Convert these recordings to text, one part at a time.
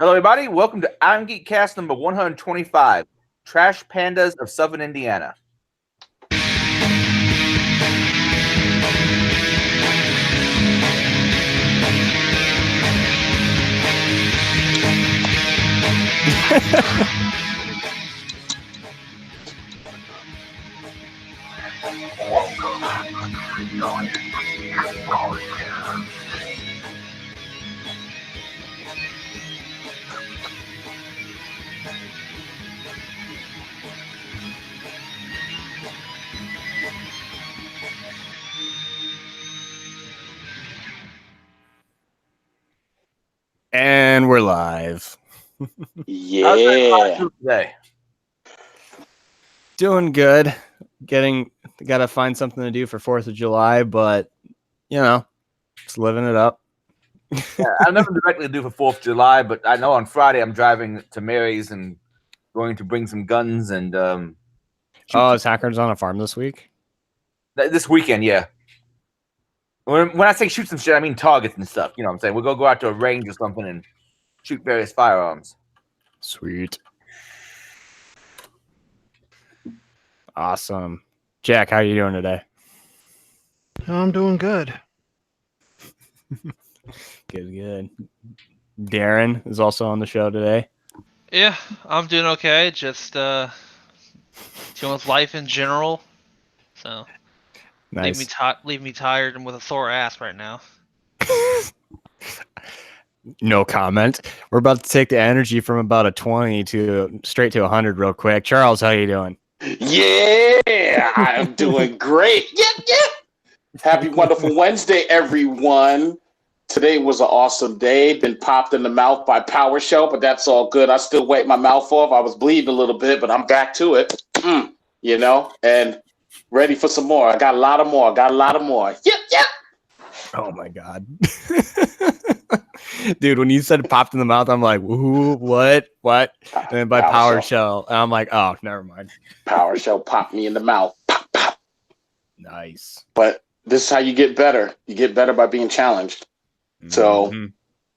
Hello, everybody. Welcome to Irongeek Cast number 125, Trash Pandas of Southern Indiana. And we're live. Yeah. Today. Doing good. Gotta find something to do for 4th of July, but just living it up. Yeah, I've never directly do for 4th of July, but I know on Friday I'm driving to Mary's and going to bring some guns and is Hackers on a farm this week? This weekend, yeah. When I say shoot some shit, I mean targets and stuff. You know what I'm saying? We'll go out to a range or something and shoot various firearms. Sweet. Awesome. Jack, how are you doing today? I'm doing good. Good. Darren is also on the show today. Yeah, I'm doing okay. Just dealing with life in general. So Nice. leave me tired and with a sore ass right now. No comment. We're about to take the energy from about a 20 to straight to 100 real quick. Charles, how you doing? Yeah, I'm doing great. Yeah. Happy wonderful Wednesday, everyone. Today was an awesome day. Been popped in the mouth by PowerShell, but that's all good. I still wipe my mouth off. I was bleeding a little bit, but I'm back to it. And ready for some more. I got a lot of more. Yep. Oh my god. Dude, when you said popped in the mouth, I'm like, woo, what? And then by PowerShell, and I'm like, oh, never mind. PowerShell popped me in the mouth. Pop. Nice. But this is how you get better. You get better by being challenged. So,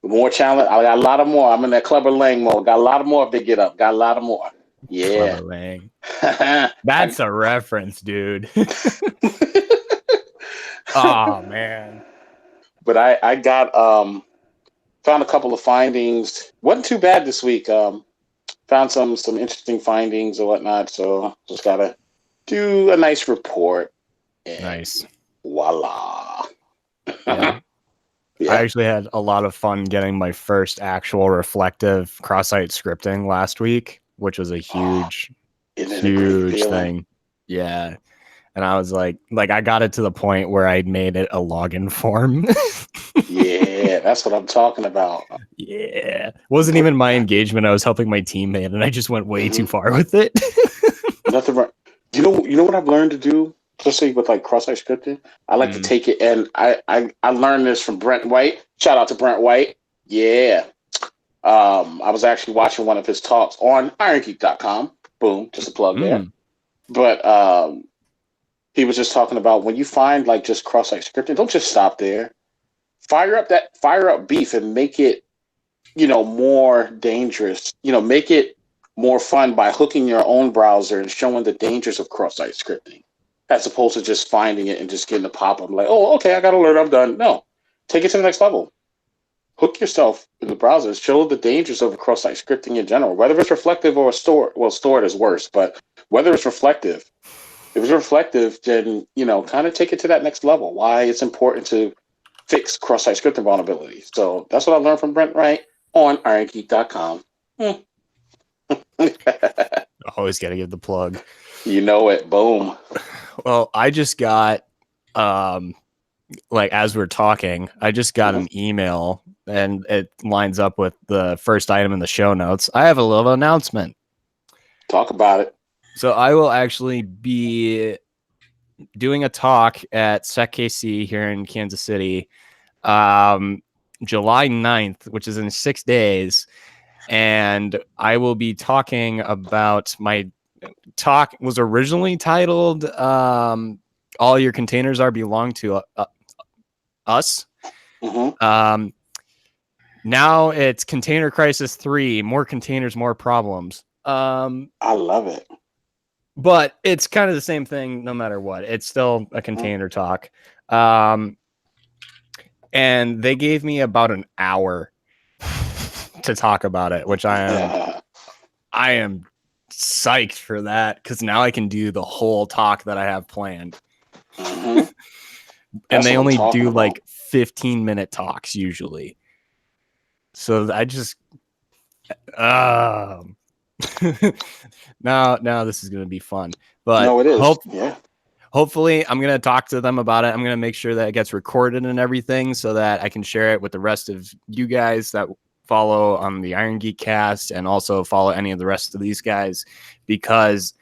more challenge. I got a lot of more. I'm in that Clever Lang mode. Got a lot of more. Big get up. Got a lot of more. Yeah. Clever Lang. That's a reference, dude. Oh man. But I got found a couple of findings. Wasn't too bad this week. Found some interesting findings or whatnot. So just gotta do a nice report. Nice. Voila. Yeah. I actually had a lot of fun getting my first actual reflective cross-site scripting last week, which was a huge thing. Yeah. And I was like I got it to the point where I made it a login form. Yeah, that's what I'm talking about. Yeah. Wasn't even my engagement. I was helping my teammate and I just went way too far with it. Nothing wrong. You know what I've learned to do? Especially with like cross-site scripting, I like to take it, and I learned this from Brent White. Shout out to Brent White. Yeah. I was actually watching one of his talks on Irongeek.com. Boom, just a plug there. But he was just talking about when you find like just cross-site scripting, don't just stop there. Fire up beef and make it, more dangerous. Make it more fun by hooking your own browser and showing the dangers of cross-site scripting, as opposed to just finding it and just getting a pop-up like, oh, okay, I got alert, I'm done. No, take it to the next level. Hook yourself in the browser. Show the dangers of cross-site scripting in general, whether it's reflective or stored. Well, stored is worse, but whether it's reflective, if it's reflective, then, kind of take it to that next level. Why it's important to fix cross-site scripting vulnerabilities. So that's what I learned from Brent Wright on Irongeek.com. Always got to give the plug. You know it. Boom. Well, I just got, as we're talking, I just got an email and it lines up with the first item in the show notes. I have a little announcement. Talk about it. So I will actually be doing a talk at SecKC here in Kansas City, July 9th, which is in 6 days. And I will be talking about my talk was originally titled all your containers belong to us. Now it's Container Crisis 3, more containers, more problems. I love it. But it's kind of the same thing no matter what. It's still a container talk. And they gave me about an hour to talk about it, which I am psyched for that, because now I can do the whole talk that I have planned. Mhm. And they what I'm only talking do about. like 15-minute talks usually. So I just now this is going to be fun. But No, it is. Yeah. hopefully I'm going to talk to them about it. I'm going to make sure that it gets recorded and everything so that I can share it with the rest of you guys that follow on the Irongeek cast, and also follow any of the rest of these guys, because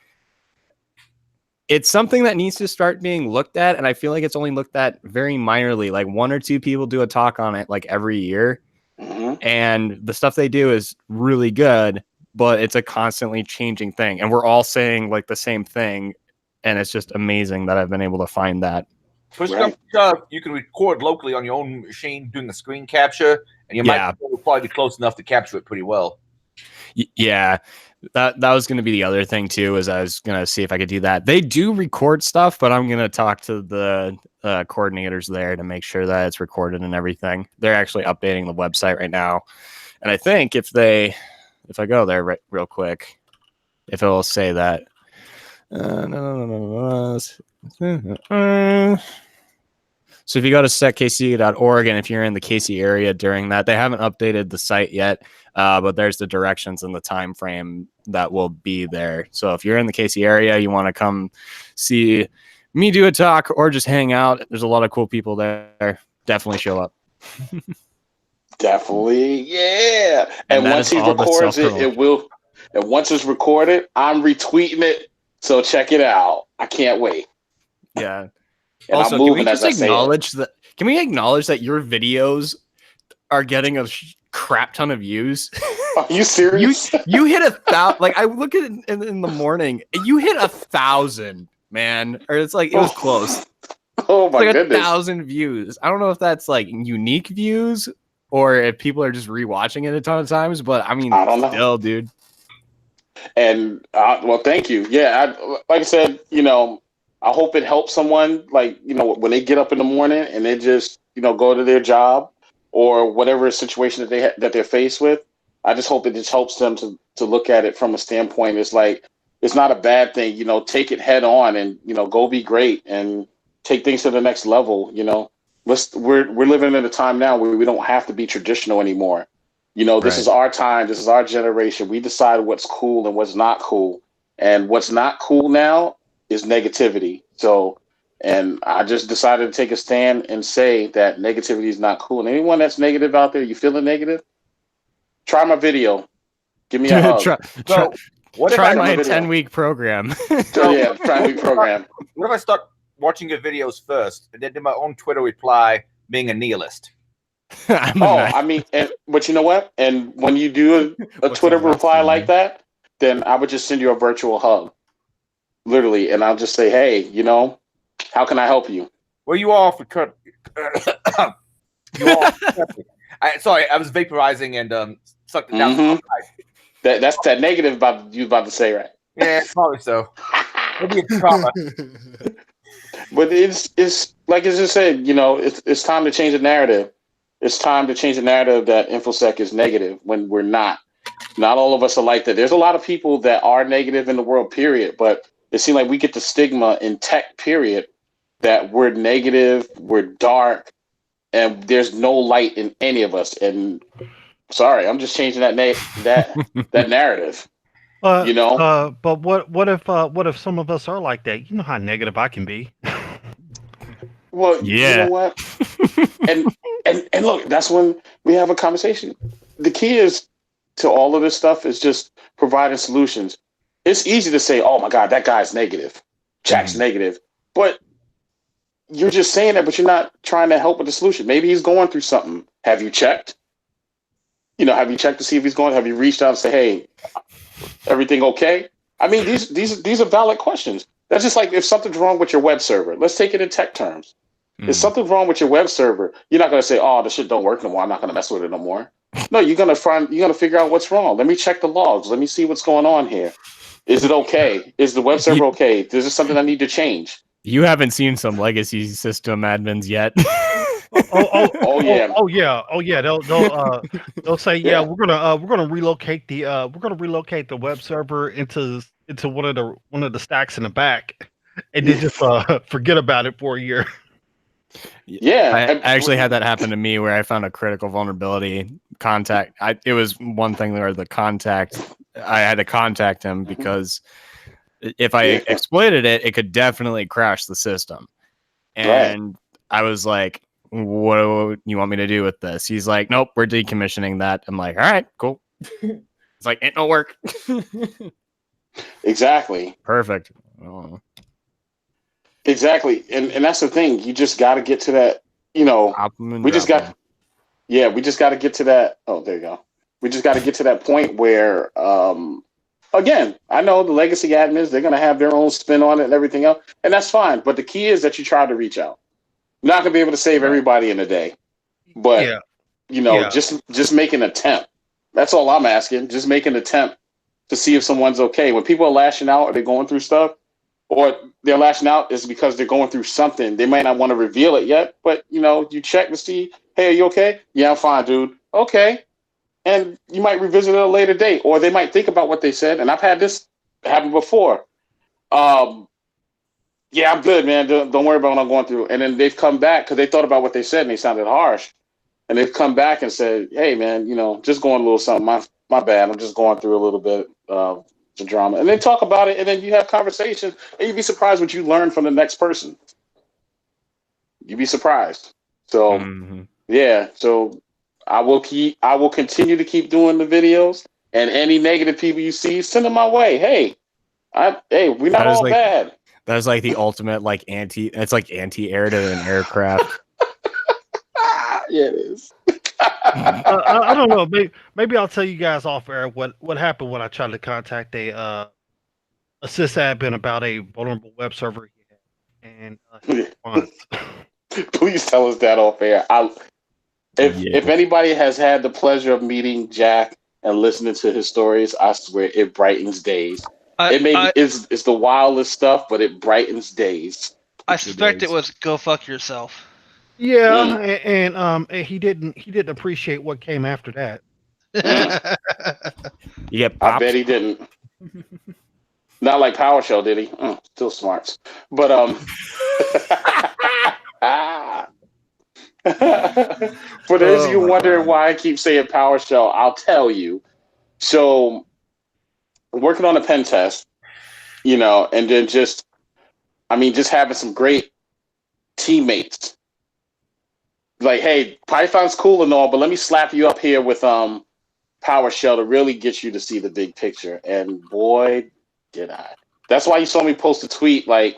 it's something that needs to start being looked at. And I feel like it's only looked at very minorly. Like 1 or 2 people do a talk on it like every year. Mhm. And the stuff they do is really good, but it's a constantly changing thing. And we're all saying like the same thing. And it's just amazing that I've been able to find that. Push Right. you can record locally on your own machine doing the screen capture, and your microphone will probably be close enough to capture it pretty well. Yeah, that was going to be the other thing too, is I was going to see if I could do that. They do record stuff, but I'm going to talk to the coordinators there to make sure that it's recorded and everything. They're actually updating the website right now. And I think if I go there real quick, if it will say that. So if you go to setkc.org, and if you're in the KC area during that, they haven't updated the site yet, but there's the directions and the time frame that will be there. So if you're in the KC area, you want to come see me do a talk or just hang out, there's a lot of cool people there. Definitely show up. Definitely, yeah. And that once is he all the records it, self-promo. it will. And once it's recorded, I'm retweeting it. So check it out. I can't wait. Yeah. And Also, I'm moving as I say it. acknowledge that? Can we acknowledge that your videos are getting a crap ton of views? Are you serious? You hit 1,000. Like, I look at it in the morning, you hit 1,000, man. Or it's like it was close. Oh It's my like goodness. 1,000 views. I don't know if that's like unique views or if people are just rewatching it a ton of times, but I mean, I don't know. still, dude. And well, thank you. Yeah, like I said, I hope it helps someone. Like, when they get up in the morning and they just, go to their job or whatever situation that they're faced with. I just hope it just helps them to look at it from a standpoint. It's like, it's not a bad thing. Take it head on and go be great and take things to the next level. We're living in a time now where we don't have to be traditional anymore. This is our time. This is our generation. We decide what's cool and what's not cool. And what's not cool now is negativity. So, and I just decided to take a stand and say that negativity is not cool. And anyone that's negative out there, you feeling negative? Try my video. Give me a hug. Try my 10-week program. Yeah, try my program. What if I start watching your videos first and then do my own Twitter reply being a nihilist? But you know what? And when you do a Twitter reply like that, then I would just send you a virtual hug, literally, and I'll just say, "Hey, how can I help you?" Well, you all for sorry, I was vaporizing and sucked it down. Mm-hmm. That's that negative you about to say, right? Yeah, probably so. Maybe it's trauma. But it's like I just said, it's time to change the narrative. It's time to change the narrative that InfoSec is negative when we're not. Not all of us are like that. There's a lot of people that are negative in the world, period. But it seems like we get the stigma in tech, period, that we're negative, we're dark, and there's no light in any of us. And sorry, I'm just changing that that narrative. But what if some of us are like that? You know how negative I can be. Well, yeah. You know what? and look, that's when we have a conversation. The key is to all of this stuff is just providing solutions. It's easy to say, "Oh my God, that guy's negative. Jack's negative," but you're just saying that, but you're not trying to help with the solution. Maybe he's going through something. Have you checked? Have you checked to see if he's going? Have you reached out and say, "Hey, everything okay?" I mean, these are valid questions. That's just like if something's wrong with your web server. Let's take it in tech terms. If something's wrong with your web server, you're not going to say, "Oh, the shit don't work no more. I'm not going to mess with it no more." No, you're gonna figure out what's wrong. Let me check the logs. Let me see what's going on here. Is it okay? Is the web server okay? Is this something I need to change? You haven't seen some legacy system admins yet. Oh yeah. Oh yeah. They'll say Yeah. we're gonna relocate the web server into one of the stacks in the back, and then just forget about it for a year. Yeah. I actually had that happen to me where I found a critical vulnerability contact. It was one thing where I had to contact him because if I exploited it, it could definitely crash the system. And I was like, what do you want me to do with this? He's like, nope, we're decommissioning that. I'm like, all right, cool. It's like, it don't work. Exactly. Perfect. Oh. Exactly. And that's the thing. You just got to get to that, we just got to get to that. Oh, there you go. We just got to get to that point where, again, I know the legacy admins, they're going to have their own spin on it and everything else. And that's fine. But the key is that you try to reach out. You're not going to be able to save everybody in a day. But, just make an attempt. That's all I'm asking. Just make an attempt to see if someone's okay. When people are lashing out or they're going through stuff, or they're lashing out is because they're going through something. They might not want to reveal it yet, but, you check to see, hey, are you okay? Yeah, I'm fine, dude. Okay. And you might revisit it at a later date, or they might think about what they said. And I've had this happen before. Yeah, I'm good, man. Don't worry about what I'm going through. And then they've come back because they thought about what they said and they sounded harsh. And they've come back and said, hey, man, just going a little something. My bad. I'm just going through a little bit of the drama. And then talk about it. And then you have conversations. And you'd be surprised what you learn from the next person. You'd be surprised. So, yeah. So I will continue to keep doing the videos. And any negative people you see, send them my way. Hey, we're not all bad. That is like the ultimate it's like anti-air to an aircraft. Yeah, it is. I don't know. Maybe I'll tell you guys off air what happened when I tried to contact a sysadmin about a vulnerable web server he had. And please tell us that off air. If anybody has had the pleasure of meeting Jack and listening to his stories, I swear it brightens days. It's the wildest stuff, but it brightens days. I suspect it was go fuck yourself. Yeah, and he didn't appreciate what came after that. You get I bet he didn't. Not like PowerShell, did he? Still smarts. But for those of you wondering why I keep saying PowerShell, I'll tell you. So working on a pen test, and then just having some great teammates. Like, hey, Python's cool and all, but let me slap you up here with PowerShell to really get you to see the big picture. And boy, did I. That's why you saw me post a tweet we're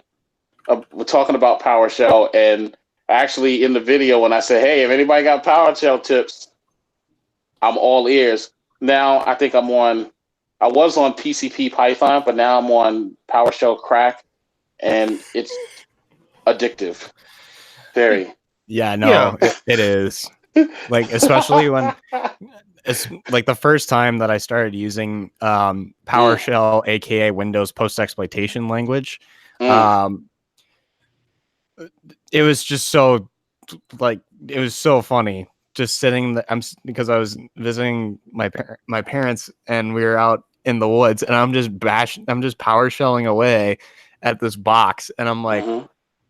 talking about PowerShell, and actually in the video when I said, hey, if anybody got PowerShell tips, I'm all ears. Now I think I was on PCP Python, but now I'm on PowerShell Crack, and it's addictive. Very. Yeah, no, it is. Like, especially when it's like the first time that I started using PowerShell, aka Windows post exploitation language. It was just so it was so funny just sitting because I was visiting my parents and we were out in the woods and I'm just PowerShelling away at this box and I'm like,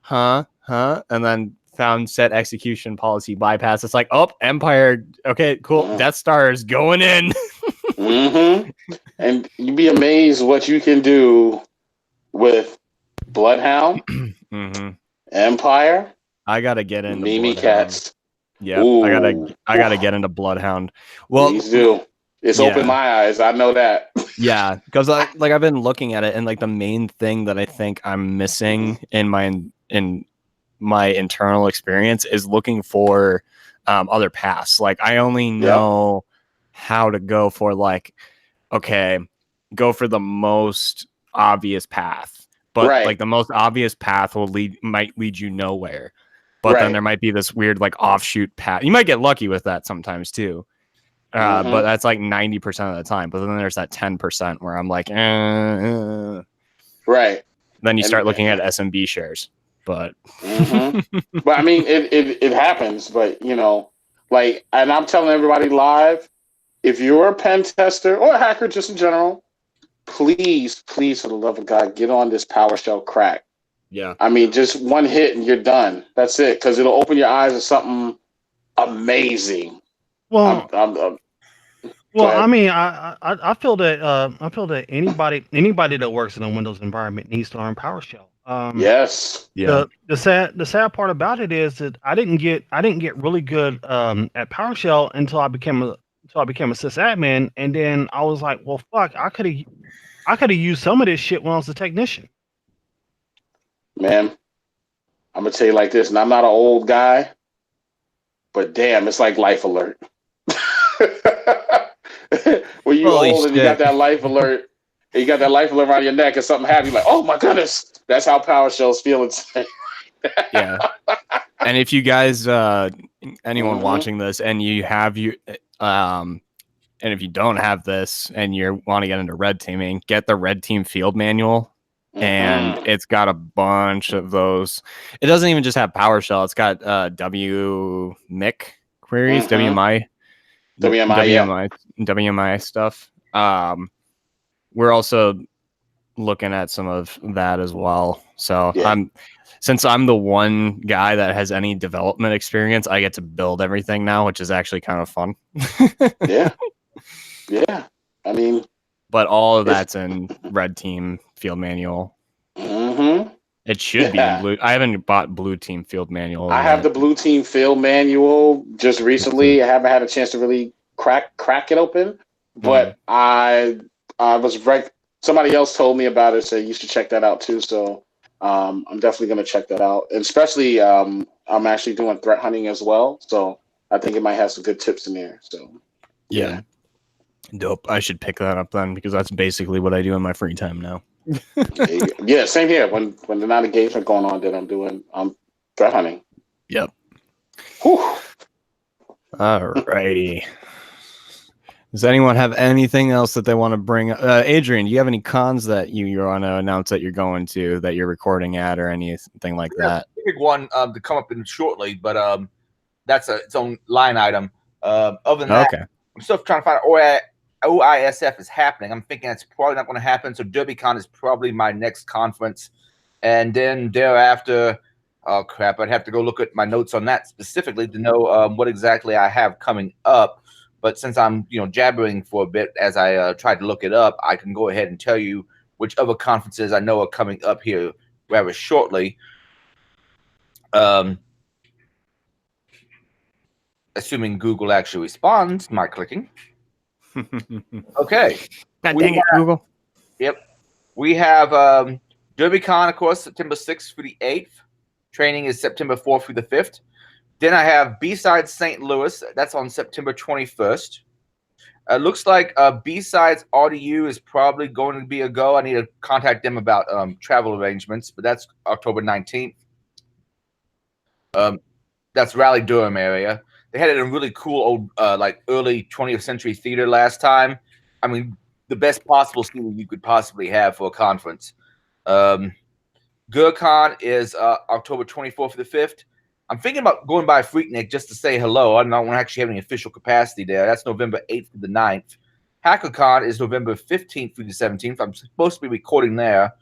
huh, and then found set execution policy bypass. It's like, oh, Empire. Okay, cool. Death Star is going in. And you'd be amazed what you can do with Bloodhound, Empire. I gotta get into Mimi Cats. Yeah, I gotta get into Bloodhound. Well, please do. It's opened my eyes. I know that. Yeah, because I've been looking at it, and the main thing that I think I'm missing in my internal experience is looking for other paths. I only know how to go for go for the most obvious path, but the most obvious path might lead you nowhere. But then there might be this weird offshoot path. You might get lucky with that sometimes too. But that's like 90% of the time. But then there's that 10% where I'm like, Right. Then you start looking at SMB shares. But but I mean, it happens. But you know, like, and I'm telling everybody live, if you're a pen tester or a hacker, just in general, please, for the love of God, get on this PowerShell crack. Yeah. I mean, just one hit and you're done. That's it, because it'll open your eyes to something amazing. Well, I mean, I feel that anybody that works in a Windows environment needs to learn PowerShell. Yes. Yeah. The sad part about it is that I didn't get really good at PowerShell until I became a sysadmin, and then I was like, well, fuck, I could have used some of this shit when I was a technician. Man, I'm gonna tell you like this, and I'm not an old guy, but damn, it's like Life Alert. When you're old and you got that life alert, and you got that life alert around your neck, and something happens, you're like, oh my goodness, that's how PowerShell's feeling. Yeah. And if you guys, anyone watching this, and you have and if you don't have this and you want to get into red teaming, get the red team field manual. And it's got a bunch of those. It doesn't even just have PowerShell. It's got WMIC queries, WMI stuff. We're also looking at some of that as well. So since I'm the one guy that has any development experience, I get to build everything now, which is actually kind of fun. Yeah. I mean, but all of that's in red team field manual. It should be in blue. I haven't bought blue team field manual. I have the blue team field manual just recently. I haven't had a chance to really crack it open, but I was right. Somebody else told me about it, so you should check that out too. So I'm definitely going to check that out. And especially I'm actually doing threat hunting as well, so I think it might have some good tips in there. So yeah. Dope. I should pick that up then, because that's basically what I do in my free time now. Yeah, same here. When there's not engagement going on, then I'm threat hunting. Yep. Whew. Alrighty. Does anyone have anything else that they want to bring up? Adrian, do you have any cons that you want to announce that you're going to, that you're recording at, or anything like that? Big one to come up in shortly, but that's its own line item. Other than that, I'm still trying to find out OISF is happening. I'm thinking that's probably not going to happen. So DerbyCon is probably my next conference. And then thereafter, oh crap, I'd have to go look at my notes on that specifically to know what exactly I have coming up. But since I'm jabbering for a bit as I tried to look it up, I can go ahead and tell you which other conferences I know are coming up here rather shortly. Assuming Google actually responds to my clicking. Okay. God dang it, Google. Yep. We have DerbyCon, of course, September 6th through the 8th. Training is September 4th through the 5th. Then I have B-Sides St. Louis. That's on September 21st. Looks like B-Sides RDU is probably going to be a go. I need to contact them about travel arrangements, but that's October 19th. That's Raleigh-Durham area. They had it in a really cool old, like early 20th century theater last time. I mean, the best possible seating you could possibly have for a conference. GurCon is October 24th to the 5th. I'm thinking about going by Freaknik just to say hello. I don't actually have any official capacity there. That's November 8th to the 9th. HackerCon is November 15th through the 17th. I'm supposed to be recording there.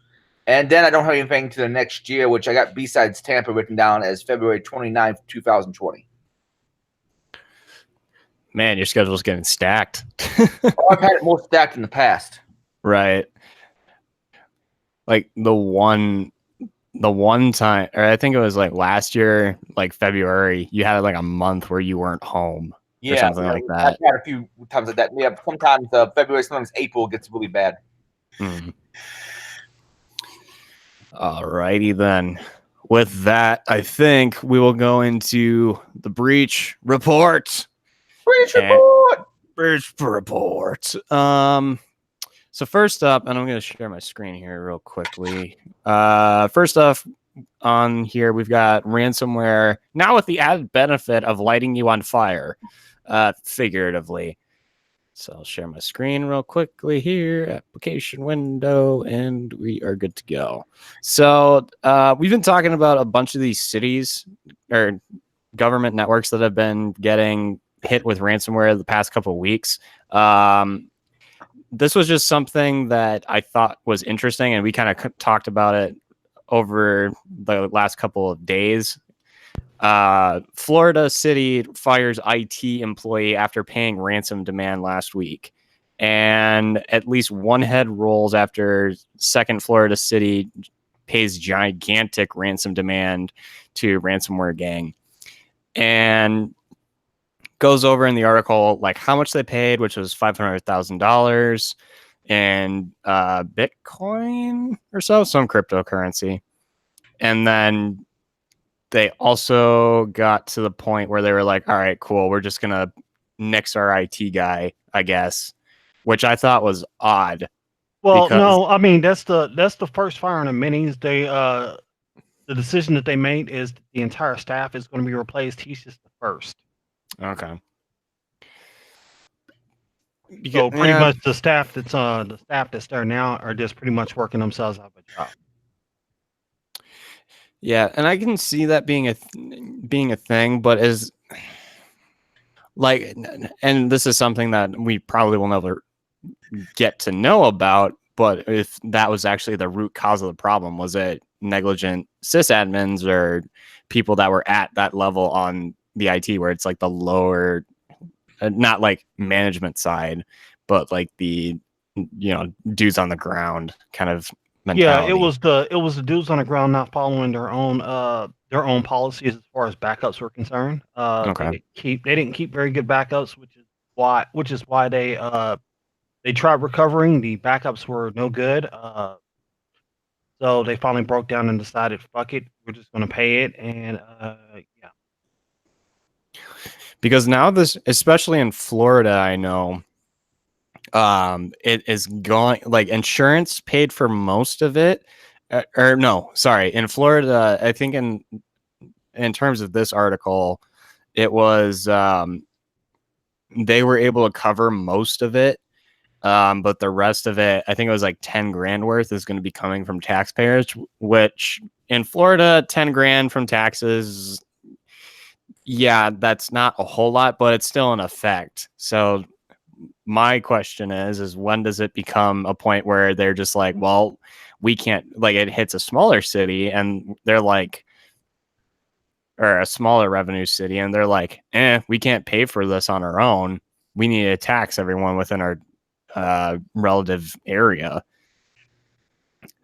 And then I don't have anything to the next year, which I got B-Sides Tampa written down as February 29th, 2020. Man, your schedule's getting stacked. I've had it more stacked in the past. Right. Like the one time, or I think it was like last year, like February, you had like a month where you weren't home. Or something like that. I've had a few times like that. Yeah, sometimes February, sometimes April gets really bad. Alrighty then. With that, I think we will go into the breach report. Breach report. So first up, and I'm going to share my screen here real quickly. First off, on here we've got ransomware, now with the added benefit of lighting you on fire, figuratively. So I'll share my screen real quickly here, application window, and we are good to go. So we've been talking about a bunch of these cities or government networks that have been getting hit with ransomware the past couple of weeks. This was just something that I thought was interesting, and we kind of talked about it over the last couple of days. Florida City fires IT employee after paying ransom demand last week. And at least one head rolls after second Florida City pays gigantic ransom demand to ransomware gang. And goes over in the article like how much they paid, which was $500,000 in Bitcoin or so, some cryptocurrency. And then they also got to the point where they were like, all right, cool, we're just going to nix our IT guy, I guess, which I thought was odd. Well, no, I mean, that's the first firing of minis. The decision that they made is the entire staff is going to be replaced. He's just the first. Okay. So pretty much the staff that's there now are just pretty much working themselves out of a job. Yeah, and I can see that being a thing, but as like, and this is something that we probably will never get to know about. But if that was actually the root cause of the problem, was it negligent sysadmins or people that were at that level on the IT, where it's like the lower, not like management side, but like the dudes on the ground kind of mentality. Yeah, it was the dudes on the ground not following their own policies as far as backups were concerned. Okay. They didn't keep very good backups, which is why they tried recovering. The backups were no good. So they finally broke down and decided, fuck it, we're just going to pay it. And yeah. Because now this, especially in Florida, I know it is going, like, insurance paid for most of it. Or no, sorry, in Florida, I think in terms of this article, it was they were able to cover most of it. But the rest of it, I think it was like 10 grand worth, is going to be coming from taxpayers, which in Florida, 10 grand from taxes, yeah, that's not a whole lot, but it's still an effect. So my question is when does it become a point where they're just like, well, we can't, like, it hits a smaller city and they're like, or a smaller revenue city, and they're like, we can't pay for this on our own. We need to tax everyone within our relative area.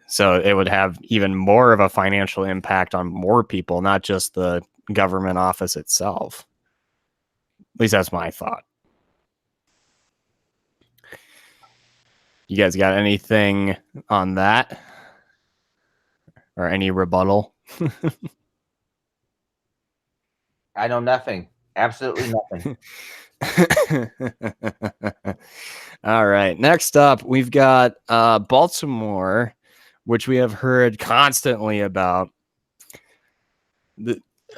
So it would have even more of a financial impact on more people, not just the government office itself. At least that's my thought. You guys got anything on that? Or any rebuttal? I know nothing. Absolutely nothing. All right. Next up, we've got Baltimore, which we have heard constantly about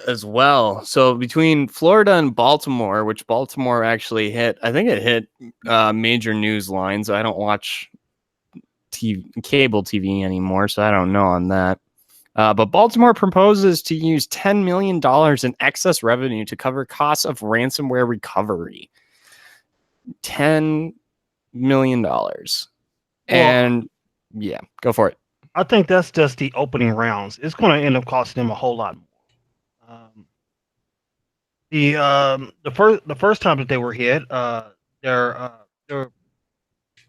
as well. So between Florida and Baltimore, which Baltimore actually hit, I think it hit major news lines. I don't watch cable TV anymore, so I don't know on that. But Baltimore proposes to use $10 million in excess revenue to cover costs of ransomware recovery. $10 million. And yeah, go for it. I think that's just the opening rounds. It's going to end up costing them a whole lot more. The first time that they were hit, their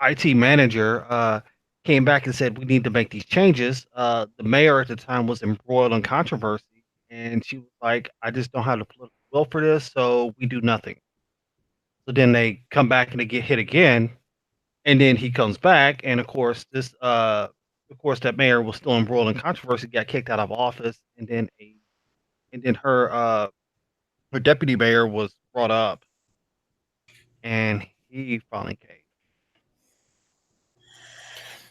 IT manager came back and said, we need to make these changes. The mayor at the time was embroiled in controversy, and she was like, I just don't have the political will for this, so we do nothing. So then they come back and they get hit again, and then he comes back, and of course that mayor was still embroiled in controversy, got kicked out of office, and then her deputy mayor was brought up, and he finally caved.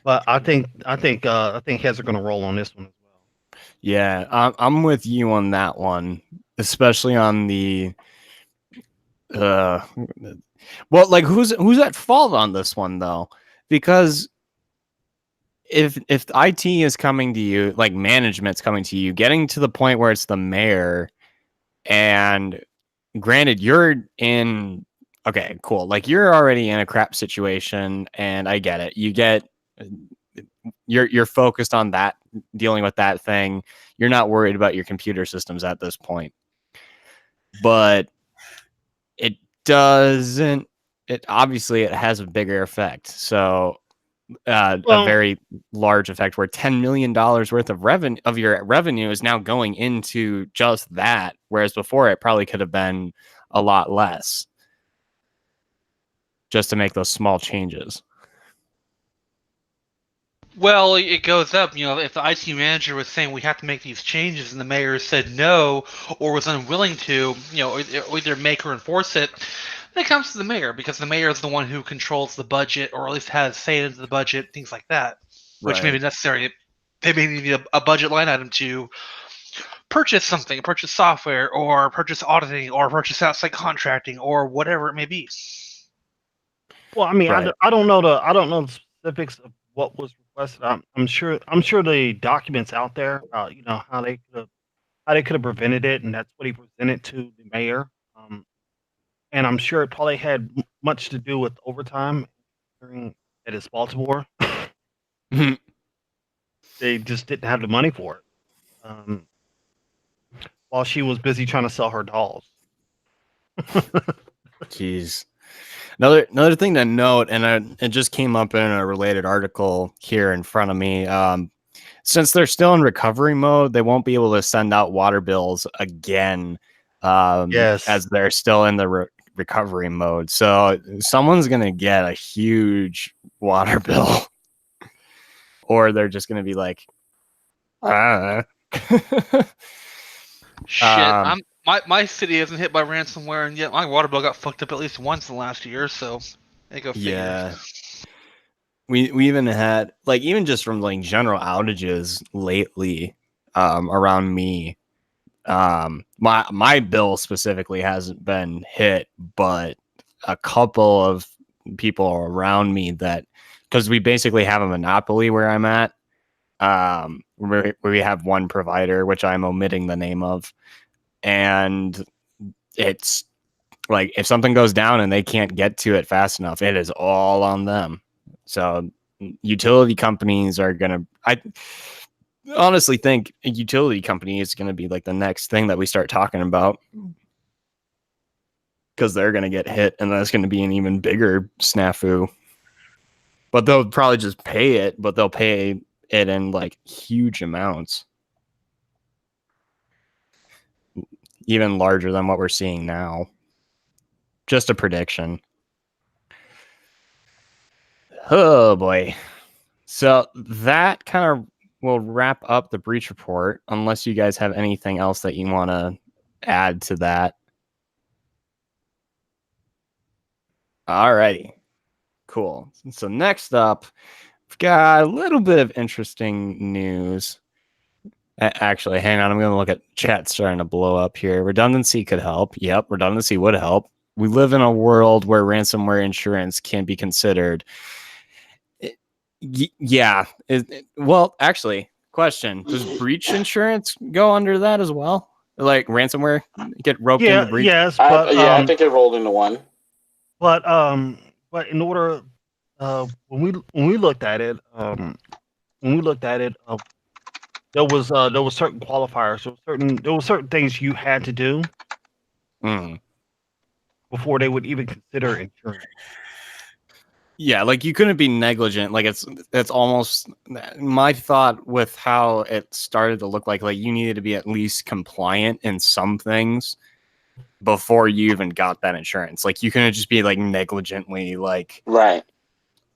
But I think heads are going to roll on this one as well. Yeah, I'm with you on that one, especially on the Well, like who's at fault on this one though? Because if IT is coming to you, like management's coming to you, getting to the point where it's the mayor, and granted you're in okay, cool. Like you're already in a crap situation, and I get it. You're focused on that, dealing with that thing. You're not worried about your computer systems at this point. But it doesn't it obviously it has a bigger effect. So a very large effect where $10 million worth of revenue of your revenue is now going into just that, whereas before it probably could have been a lot less just to make those small changes. Well, it goes up. If the IT manager was saying we have to make these changes, and the mayor said no or was unwilling to, either make or enforce it, then it comes to the mayor because the mayor is the one who controls the budget, or at least has say into the budget, things like that, which may be necessary. They may need a budget line item to purchase something, purchase software, or purchase auditing, or purchase outside contracting, or whatever it may be. Well, I mean, I don't know the specifics of what was requested. I'm sure the documents out there. How they could have prevented it, and that's what he presented to the mayor. And I'm sure it probably had much to do with overtime during at his Baltimore. They just didn't have the money for it. While she was busy trying to sell her dolls. Jeez. Another thing to note, and it just came up in a related article here in front of me. Since they're still in recovery mode, they won't be able to send out water bills again. Yes, as they're still in the recovery mode. So someone's gonna get a huge water bill, or they're just gonna be like, Shit, my city hasn't hit by ransomware, and yet my water bill got fucked up at least once in the last year. So, go figure. Yeah. We even had even just from general outages lately around me. My bill specifically hasn't been hit, but a couple of people around me that, because we basically have a monopoly where I'm at, where we have one provider, which I'm omitting the name of, and it's like if something goes down and they can't get to it fast enough, it is all on them. So utility companies are I honestly think a utility company is going to be like the next thing that we start talking about, because they're going to get hit, and that's going to be an even bigger snafu. But they'll probably just pay it, but they'll pay it in huge amounts, even larger than what we're seeing now. Just a prediction. Oh boy. So that kind of will wrap up the breach report, unless you guys have anything else that you want to add to that. Alrighty. Cool. So next up, we've got a little bit of interesting news. Actually, hang on. I'm going to look at chat starting to blow up here. Redundancy could help. Yep, redundancy would help. We live in a world where ransomware insurance can be considered. Yeah. Well, actually, question. Does breach insurance go under that as well? Like ransomware get roped into breach? Yes, but I think it rolled into one. But in order, when we looked at it, there was certain qualifiers. There were certain things you had to do before they would even consider insurance. Yeah, you couldn't be negligent. It's almost my thought with how it started to look like you needed to be at least compliant in some things before you even got that insurance. You couldn't just be negligently right.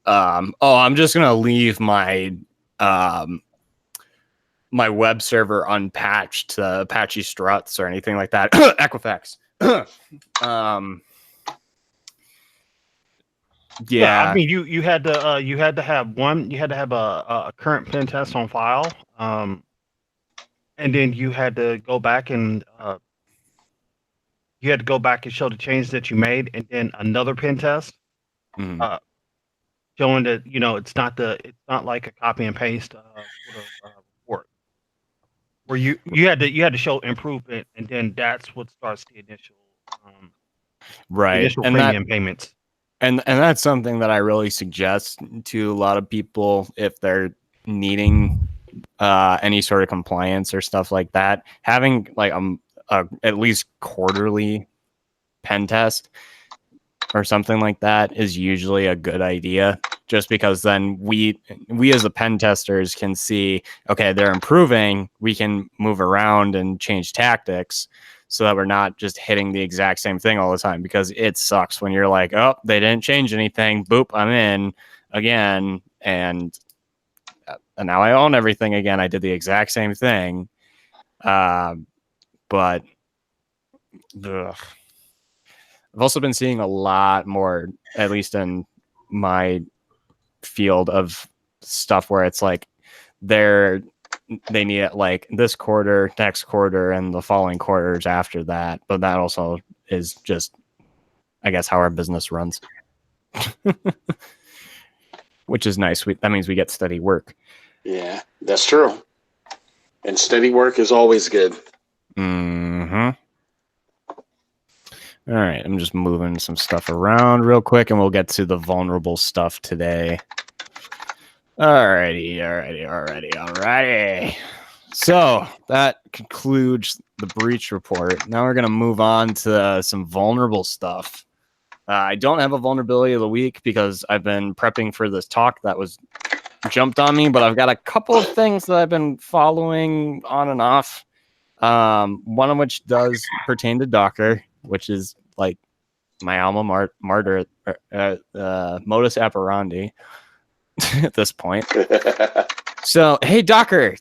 I'm just gonna leave my my web server unpatched to Apache struts or anything like that. Equifax. Yeah, I mean, you had to have a current pen test on file, and then you had to go back and you had to go back and show the change that you made, and then another pen test, showing that it's not like a copy and paste sort of report where you had to show improvement, and then that's what starts the initial premium payments. And that's something that I really suggest to a lot of people if they're needing any sort of compliance or stuff like that. Having like at least quarterly pen test or something like that is usually a good idea, just because then we as the pen testers can see, okay, they're improving, we can move around and change tactics so that we're not just hitting the exact same thing all the time, because it sucks when you're like, oh, they didn't change anything, boop, I'm in again, and now I own everything again. I did the exact same thing. But ugh. I've also been seeing a lot more, at least in my field, of stuff where it's like they need it like this quarter, next quarter, and the following quarters after that. But that also is just, I guess, how our business runs, which is nice. That means we get steady work. Yeah, that's true. And steady work is always good. Mm-hmm. All right, I'm just moving some stuff around real quick, and we'll get to the vulnerable stuff today. Alrighty. So that concludes the breach report. Now we're going to move on to some vulnerable stuff. I don't have a vulnerability of the week because I've been prepping for this talk that was jumped on me, but I've got a couple of things that I've been following on and off. One of which does pertain to Docker, which is like my alma mater, modus operandi at this point. So, hey, Docker,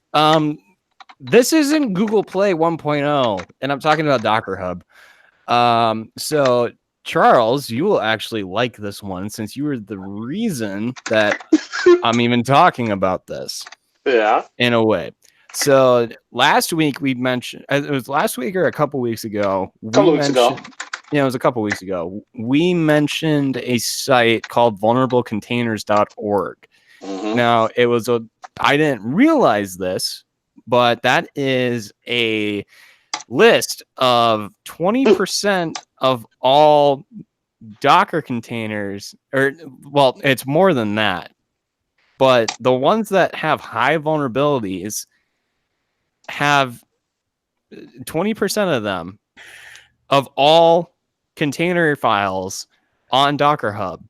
this isn't Google Play 1.0, and I'm talking about Docker Hub. So, Charles, you will actually like this one since you were the reason that I'm even talking about this. Yeah. In a way. So last week we mentioned, it was last week or a couple weeks ago. Yeah, it was a couple weeks ago. We mentioned a site called vulnerablecontainers.org. Mm-hmm. Now, I didn't realize this, but that is a list of 20% of all Docker containers, well, it's more than that. But the ones that have high vulnerabilities have 20% of them of all container files on Docker Hub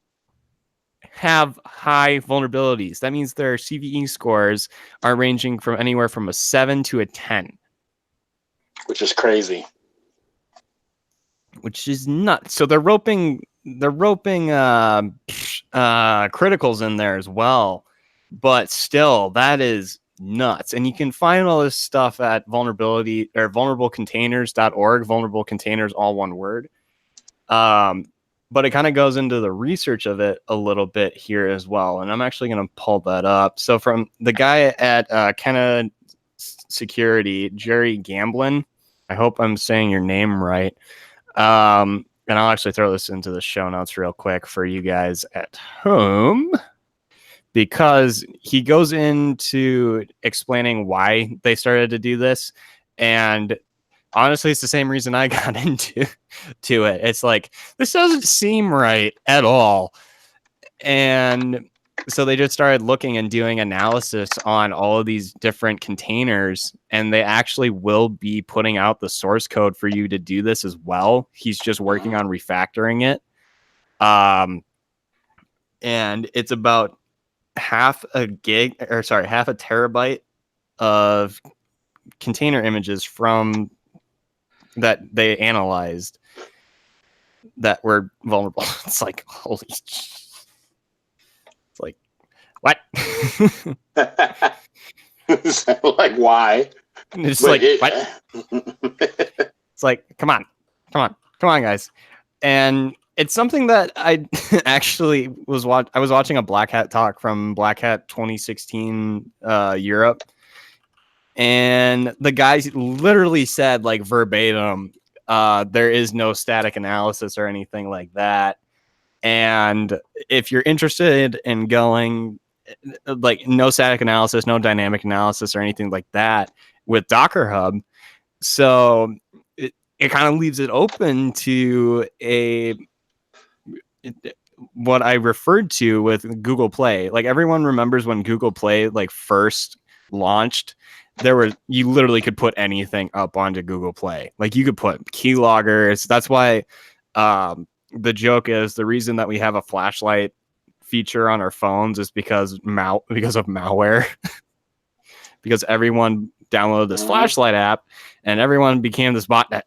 have high vulnerabilities. That means their CVE scores are ranging from anywhere from a 7 to a 10. Which is crazy. Which is nuts. So they're roping criticals in there as well. But still, that is nuts. And you can find all this stuff at vulnerablecontainers.org, vulnerable containers, all one word. But it kind of goes into the research of it a little bit here as well. And I'm actually going to pull that up. So from the guy at Kenna Security, Jerry Gamblin, I hope I'm saying your name right. And I'll actually throw this into the show notes real quick for you guys at home, because he goes into explaining why they started to do this. And honestly, it's the same reason I got into it. It's like, this doesn't seem right at all. And so they just started looking and doing analysis on all of these different containers, and they actually will be putting out the source code for you to do this as well. He's just working on refactoring it. And it's about half a terabyte of container images from that they analyzed that were vulnerable. It's like, holy shit. It's like, what? Like, why? It's but like, what? It's like, come on, guys. And it's something that I actually was I was watching a Black Hat talk from Black Hat 2016 Europe. And the guys literally said, like, verbatim, there is no static analysis or anything like that. And if you're interested in going like no static analysis, no dynamic analysis or anything like that with Docker Hub, so it kind of leaves it open to what I referred to with Google Play. Like everyone remembers when Google Play like first launched, you literally could put anything up onto Google Play. Like you could put keyloggers. That's why the joke is the reason that we have a flashlight feature on our phones is because of malware. Because everyone downloaded this flashlight app and everyone became this botnet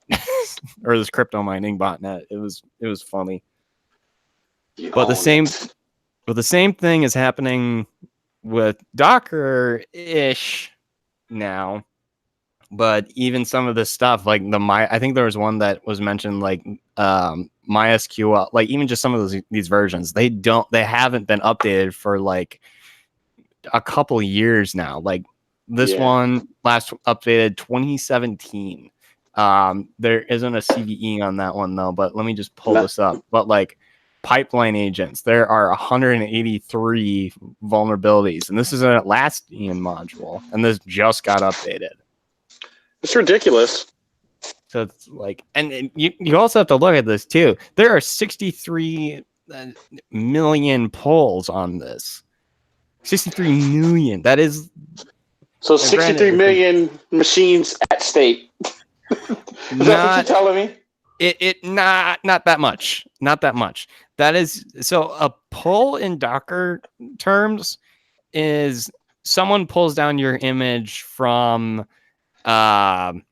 or this crypto mining botnet. It was funny. But the same thing is happening with Docker-ish now. But even some of this stuff, like I think there was one that was mentioned, like MySQL, like even just some of these versions, they haven't been updated for like a couple years now. Like this one last updated 2017. There isn't a CVE on that one though, but let me just pull this up. But like pipeline agents, there are 183 vulnerabilities, and this is an Atlassian module, and this just got updated. It's ridiculous. So it's like, and you also have to look at this too. There are 63 million polls on this. 63 million. That is. So 63 million machines at stake. Is that what you're telling me? Not that much. Not that much. That is, so a pull in Docker terms is someone pulls down your image from GitHub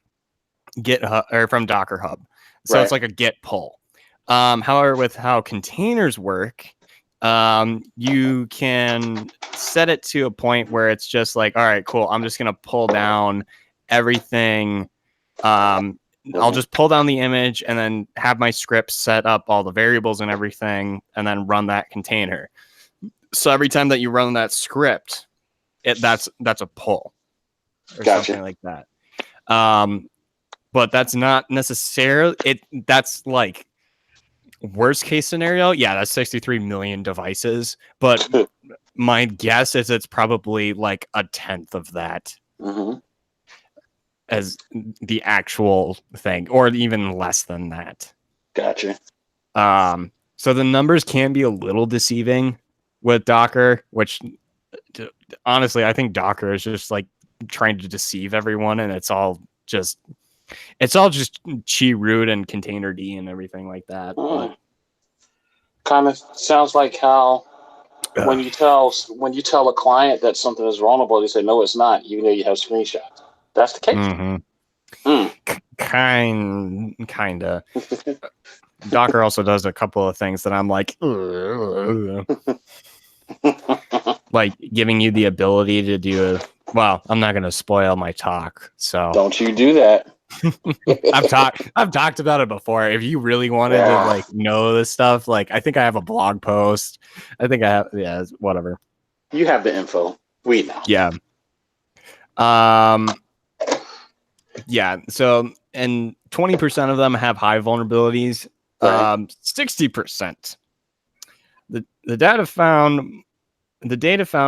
or from Docker Hub. So it's like a git pull. However, with how containers work, you can set it to a point where it's just like, all right, cool. I'm just going to pull down everything. I'll just pull down the image and then have my script set up all the variables and everything and then run that container. So every time that you run that script, that's a pull or something like that. But that's not necessarily that's like worst case scenario. Yeah, that's 63 million devices. But my guess is it's probably like a tenth of that. As the actual thing, or even less than that. Gotcha. So the numbers can be a little deceiving with Docker, which honestly, I think Docker is just like trying to deceive everyone, and it's all just chi root and containerd and everything like that. But kind of sounds like how when you tell a client that something is vulnerable, they say no, it's not, even though you have screenshots. That's the case. Kinda. Docker also does a couple of things that I'm like, like giving you the ability to do well, I'm not going to spoil my talk, so don't you do that. I've talked about it before. If you really wanted to like know this stuff, like I think I have a blog post. I think I have, whatever. You have the info. We know. Yeah. Yeah, so and 20% of them have high vulnerabilities. 60%. The data found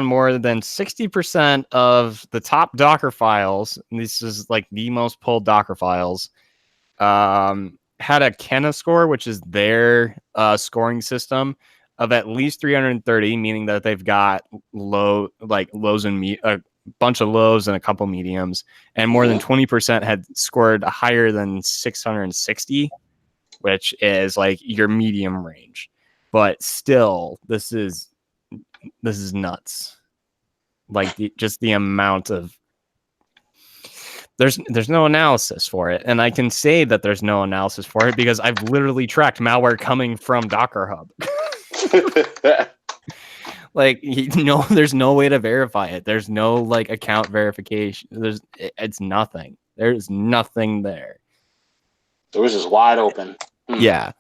more than 60% of the top Docker files, and this is like the most pulled Docker files, had a Kenna score, which is their scoring system, of at least 330, meaning that they've got lows and a bunch of lows and a couple mediums, and more than 20% had scored higher than 660, which is like your medium range. But still, this is nuts. Like just the amount of there's no analysis for it, and I can say that there's no analysis for it because I've literally tracked malware coming from Docker Hub. Like, there's no way to verify it. There's no like account verification. It's nothing. There's nothing there. It was just wide open. Yeah,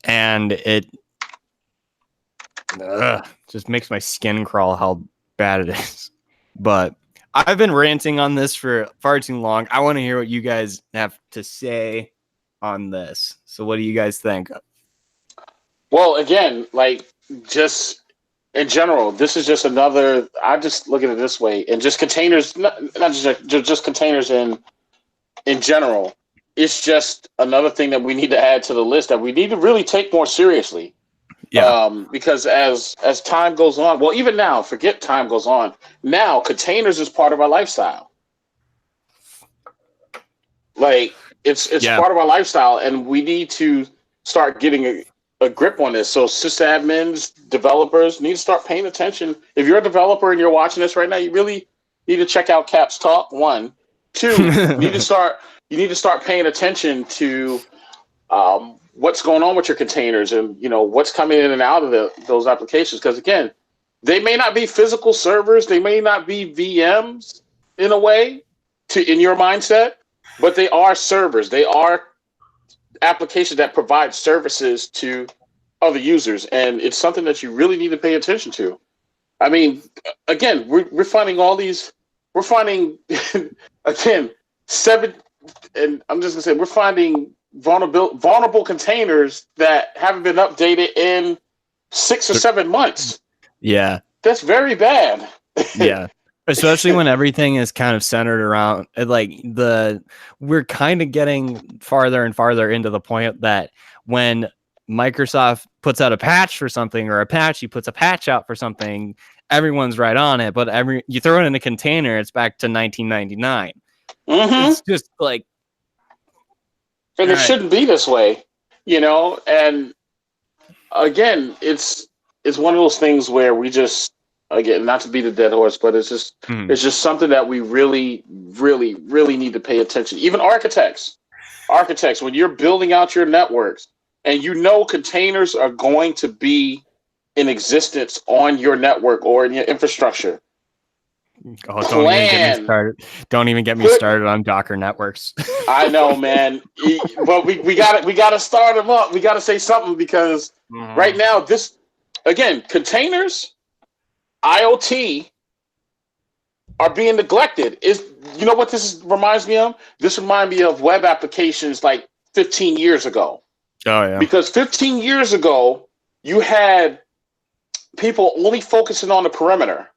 and it just makes my skin crawl how bad it is. But I've been ranting on this for far too long. I want to hear what you guys have to say on this. So what do you guys think? Well, again, like just in general, this is just another. I just look at it this way, and just containers, not just containers in general. It's just another thing that we need to add to the list that we need to really take more seriously. Yeah. Because as time goes on, well, even now, forget time goes on. Now, containers is part of our lifestyle. Like it's part of our lifestyle, and we need to start getting a grip on this. So sysadmins, developers need to start paying attention. If you're a developer and you're watching this right now, you really need to check out Cap's Talk. 1, 2, you need to start paying attention to what's going on with your containers and what's coming in and out of those applications. Because again, they may not be physical servers, they may not be VMs in a way in your mindset, but they are servers. They are applications that provide services to other users, and it's something that you really need to pay attention to. I mean, again, we're finding all these. We're finding again 7, and I'm just gonna say we're finding vulnerable containers that haven't been updated in 6 or 7 months. Yeah, that's very bad. Yeah. Especially when everything is kind of centered around we're kind of getting farther and farther into the point that when Microsoft puts out a patch for something, or Apache puts a patch out for something, everyone's right on it. But you throw it in a container, it's back to 1999. It's just like, and it shouldn't be this way, And again, it's one of those things where we just. Again, not to beat a dead horse, but it's just something that we really, really, really need to pay attention. Even architects, when you're building out your networks and containers are going to be in existence on your network or in your infrastructure. Oh, don't even get me started. Don't even get me started on Docker networks. I know, man. But we gotta start them up. We gotta say something because right now, containers. IoT are being neglected. You know what this reminds me of? This reminds me of web applications like 15 years ago. Oh, yeah. Because 15 years ago, you had people only focusing on the perimeter.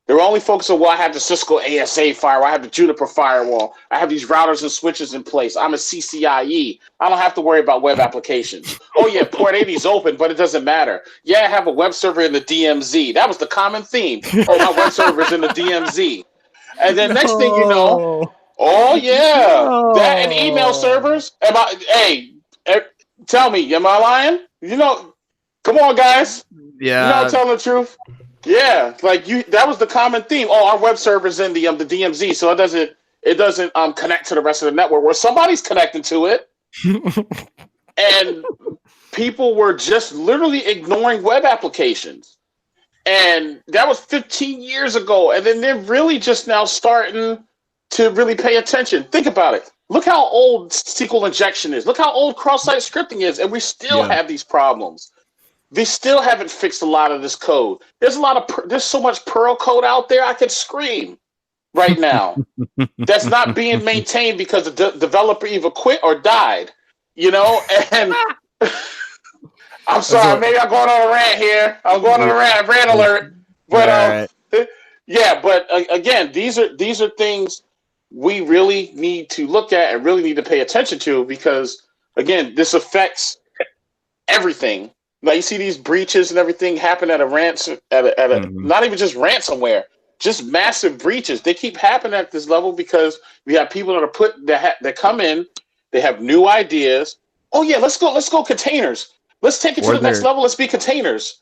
They were only focusing on, I have the Cisco ASA firewall, I have the Juniper firewall, I have these routers and switches in place, I'm a CCIE. I don't have to worry about web applications. Oh yeah, port 80 is open, but it doesn't matter. Yeah, I have a web server in the DMZ. That was the common theme. Oh, my web server's in the DMZ. And then next thing you know, that and email servers. Tell me, am I lying? Come on, guys. Yeah. I'm telling the truth. Yeah, that was the common theme. Oh, our web server's in the DMZ, so it doesn't connect to the rest of the network. Where somebody's connecting to it, and people were just literally ignoring web applications, and that was 15 years ago. And then they're really just now starting to really pay attention. Think about it. Look how old SQL injection is. Look how old cross-site scripting is, and we still have these problems. They still haven't fixed a lot of this code. There's so much Perl code out there. I could scream right now. That's not being maintained because the developer either quit or died. And I'm sorry, maybe I'm going on a rant here. I'm going on a rant alert. But again, these are things we really need to look at and really need to pay attention to because again, this affects everything. Now you see these breaches and everything happen at not even just ransomware, just massive breaches. They keep happening at this level because we have people that come in, they have new ideas. Oh yeah, let's go containers. Let's take it to the next level. Let's be containers.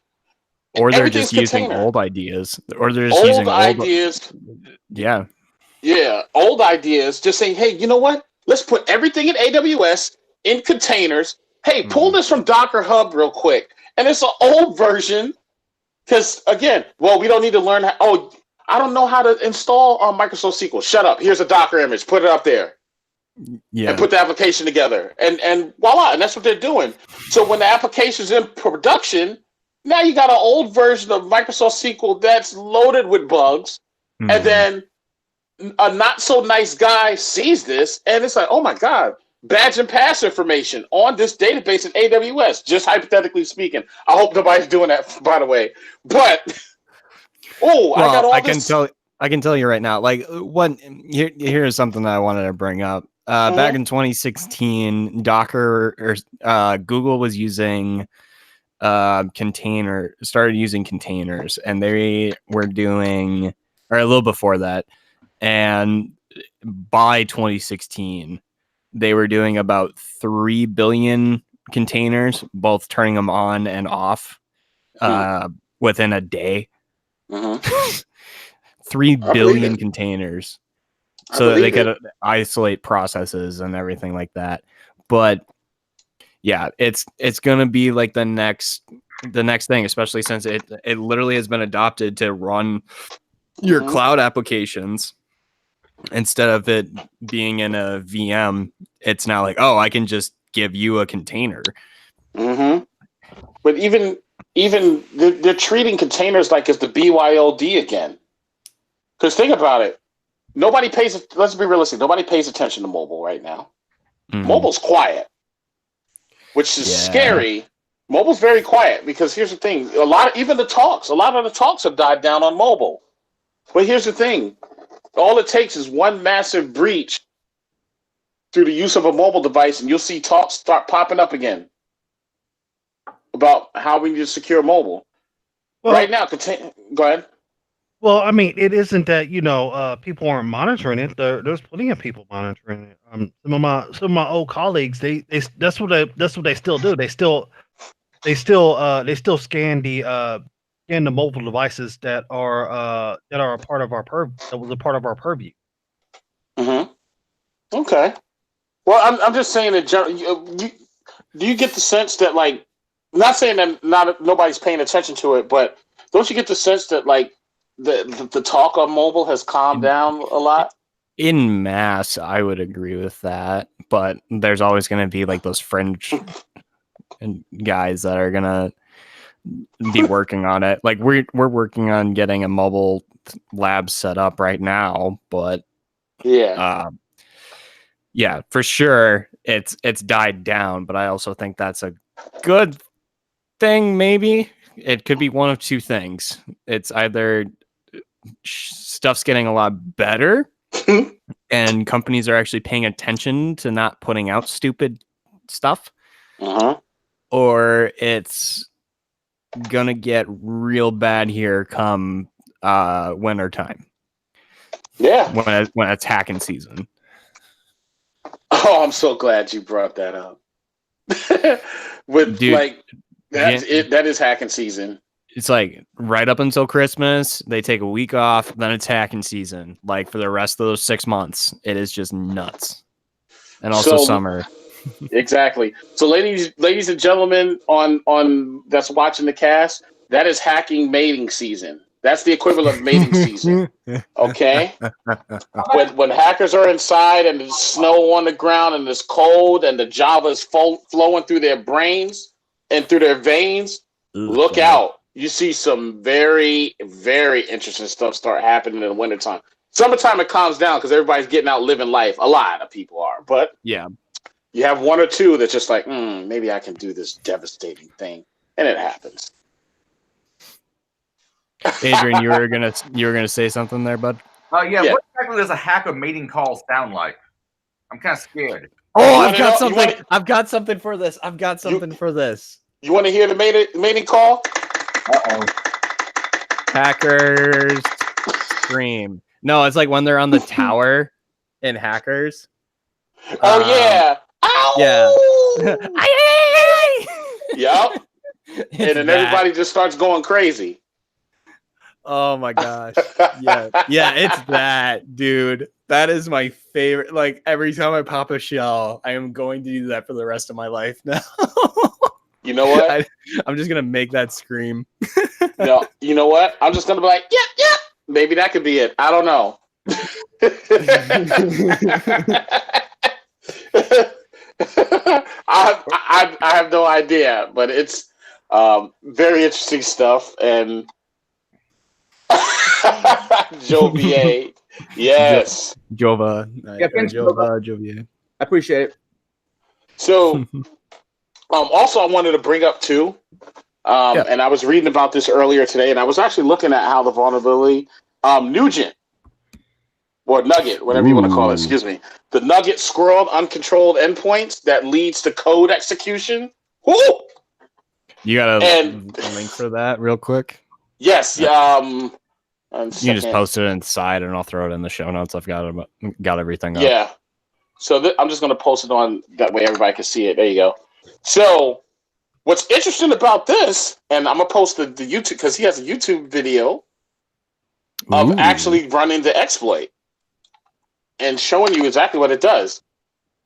Or they're just using old ideas, or they're just using old ideas. Yeah, old ideas. Just saying, hey, you know what? Let's put everything in AWS in containers. Hey, pull this from Docker Hub real quick. And it's an old version because, again, we don't need to learn I don't know how to install Microsoft SQL. Shut up. Here's a Docker image. Put it up there. Yeah. And put the application together. And voila. And that's what they're doing. So when the application's in production, now you got an old version of Microsoft SQL that's loaded with bugs. And then a not-so-nice guy sees this, and it's like, oh, my God. badge and pass information on this database in AWS, just hypothetically speaking. I hope nobody's doing that, by the way. But, I got all this. I can tell you right now, like, here's something that I wanted to bring up. Back in 2016, Docker or Google was using started using containers, and they were doing, or a little before that, and by 2016 they were doing about 3 billion containers, both turning them on and off within a day. 3 billion containers, so that they could isolate processes and everything like that. But yeah, it's gonna be like the next thing, especially since it literally has been adopted to run your cloud applications instead of it being in a VM. It's now like, I can just give you a container. But even they're treating containers like it's the BYOD again. Because think about it, let's be realistic. Nobody pays attention to mobile right now. Mobile's quiet, which is scary. Mobile's very quiet because here's the thing: a lot of the talks have died down on mobile. But here's the thing: all it takes is one massive breach through the use of a mobile device, and you'll see talks start popping up again about how we need to secure mobile. Well, right now, go ahead. Well, I mean, it isn't that people aren't monitoring it. There's plenty of people monitoring it. Some of my old colleagues, that's what they still do. They still scan the mobile devices that are a part of our purview. Okay. Well, I'm just saying that do you get the sense that, like, not saying that nobody's paying attention to it, but don't you get the sense that, like, the talk on mobile has calmed down a lot? In mass, I would agree with that, but there's always going to be like those fringe guys that are going to be working on it. Like we're working on getting a mobile lab set up right now, but yeah, for sure it's died down, but I also think that's a good thing. Maybe it could be one of two things. It's either stuff's getting a lot better and companies are actually paying attention to not putting out stupid stuff, or it's gonna get real bad here come winter time. Yeah, when it's hacking season. Oh, I'm so glad you brought that up. That is hacking season. It's like right up until Christmas, they take a week off, then it's hacking season. Like for the rest of those 6 months, it is just nuts. And also summer. Exactly. So ladies and gentlemen on that's watching the cast, that is hacking mating season. That's the equivalent of mating season. Okay? When hackers are inside and there's snow on the ground and it's cold and the Java is flowing through their brains and through their veins, look out. You see some very, very interesting stuff start happening in the wintertime. Summertime, it calms down because everybody's getting out living life. A lot of people are. But yeah, you have one or two that's just like, maybe I can do this devastating thing. And it happens. Adrian, you were gonna say something there, bud? Yeah. What exactly does a hacker mating call sound like? I'm kind of scared. Oh, I've got something for this. You want to hear the mating call? Uh-oh. Hackers scream. No, it's like when they're on the tower in Hackers. Oh, yeah. Ow! Yeah. Yep. And then everybody just starts going crazy. Oh my gosh. Yeah. Yeah, it's that, dude. That is my favorite. Like every time I pop a shell, I am going to do that for the rest of my life now. You know what? I'm just gonna make that scream. No, you know what? I'm just gonna be like, yeah. Maybe that could be it. I don't know. I have no idea, but it's very interesting stuff. And Jovier, yes, Jova, Jova. I appreciate it. So, also I wanted to bring up too, and I was reading about this earlier today, and I was actually looking at how the vulnerability, Nugent, or Nugget, whatever you want to call it, excuse me. The Nugget scrolled uncontrolled endpoints that leads to code execution. Woo! You got a link for that real quick? Yes. You can just post it inside, and I'll throw it in the show notes. I've got everything up. Yeah. So I'm just going to post it on that way everybody can see it. There you go. So what's interesting about this, and I'm going to post the YouTube, because he has a YouTube video of actually running the exploit and showing you exactly what it does.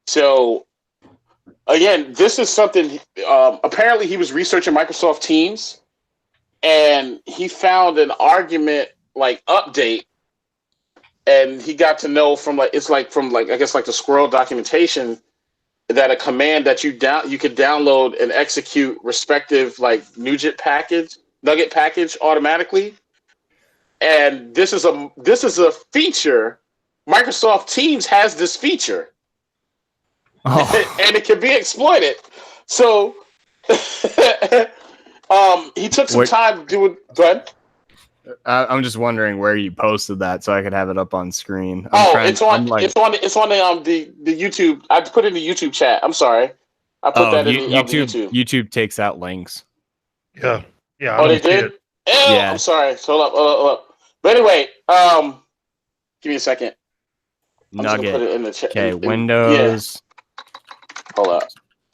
So again, this is something, apparently he was researching Microsoft Teams, and he found an argument like update, and he got to know from I guess the Squirrel documentation, that a command that you could download and execute respective like Nugget package automatically. And this is a feature. Microsoft Teams has this feature. And it can be exploited. So he took some time doing. Go ahead. I'm just wondering where you posted that so I could have it up on screen. It's on the YouTube. I put it in the YouTube chat. I'm sorry. I put that in the YouTube. YouTube takes out links. Yeah. Oh, they did? Yeah. I'm sorry. Hold up. But anyway, give me a second. Nugget. Put it in the chat. Okay, Windows. Yeah. Hold up.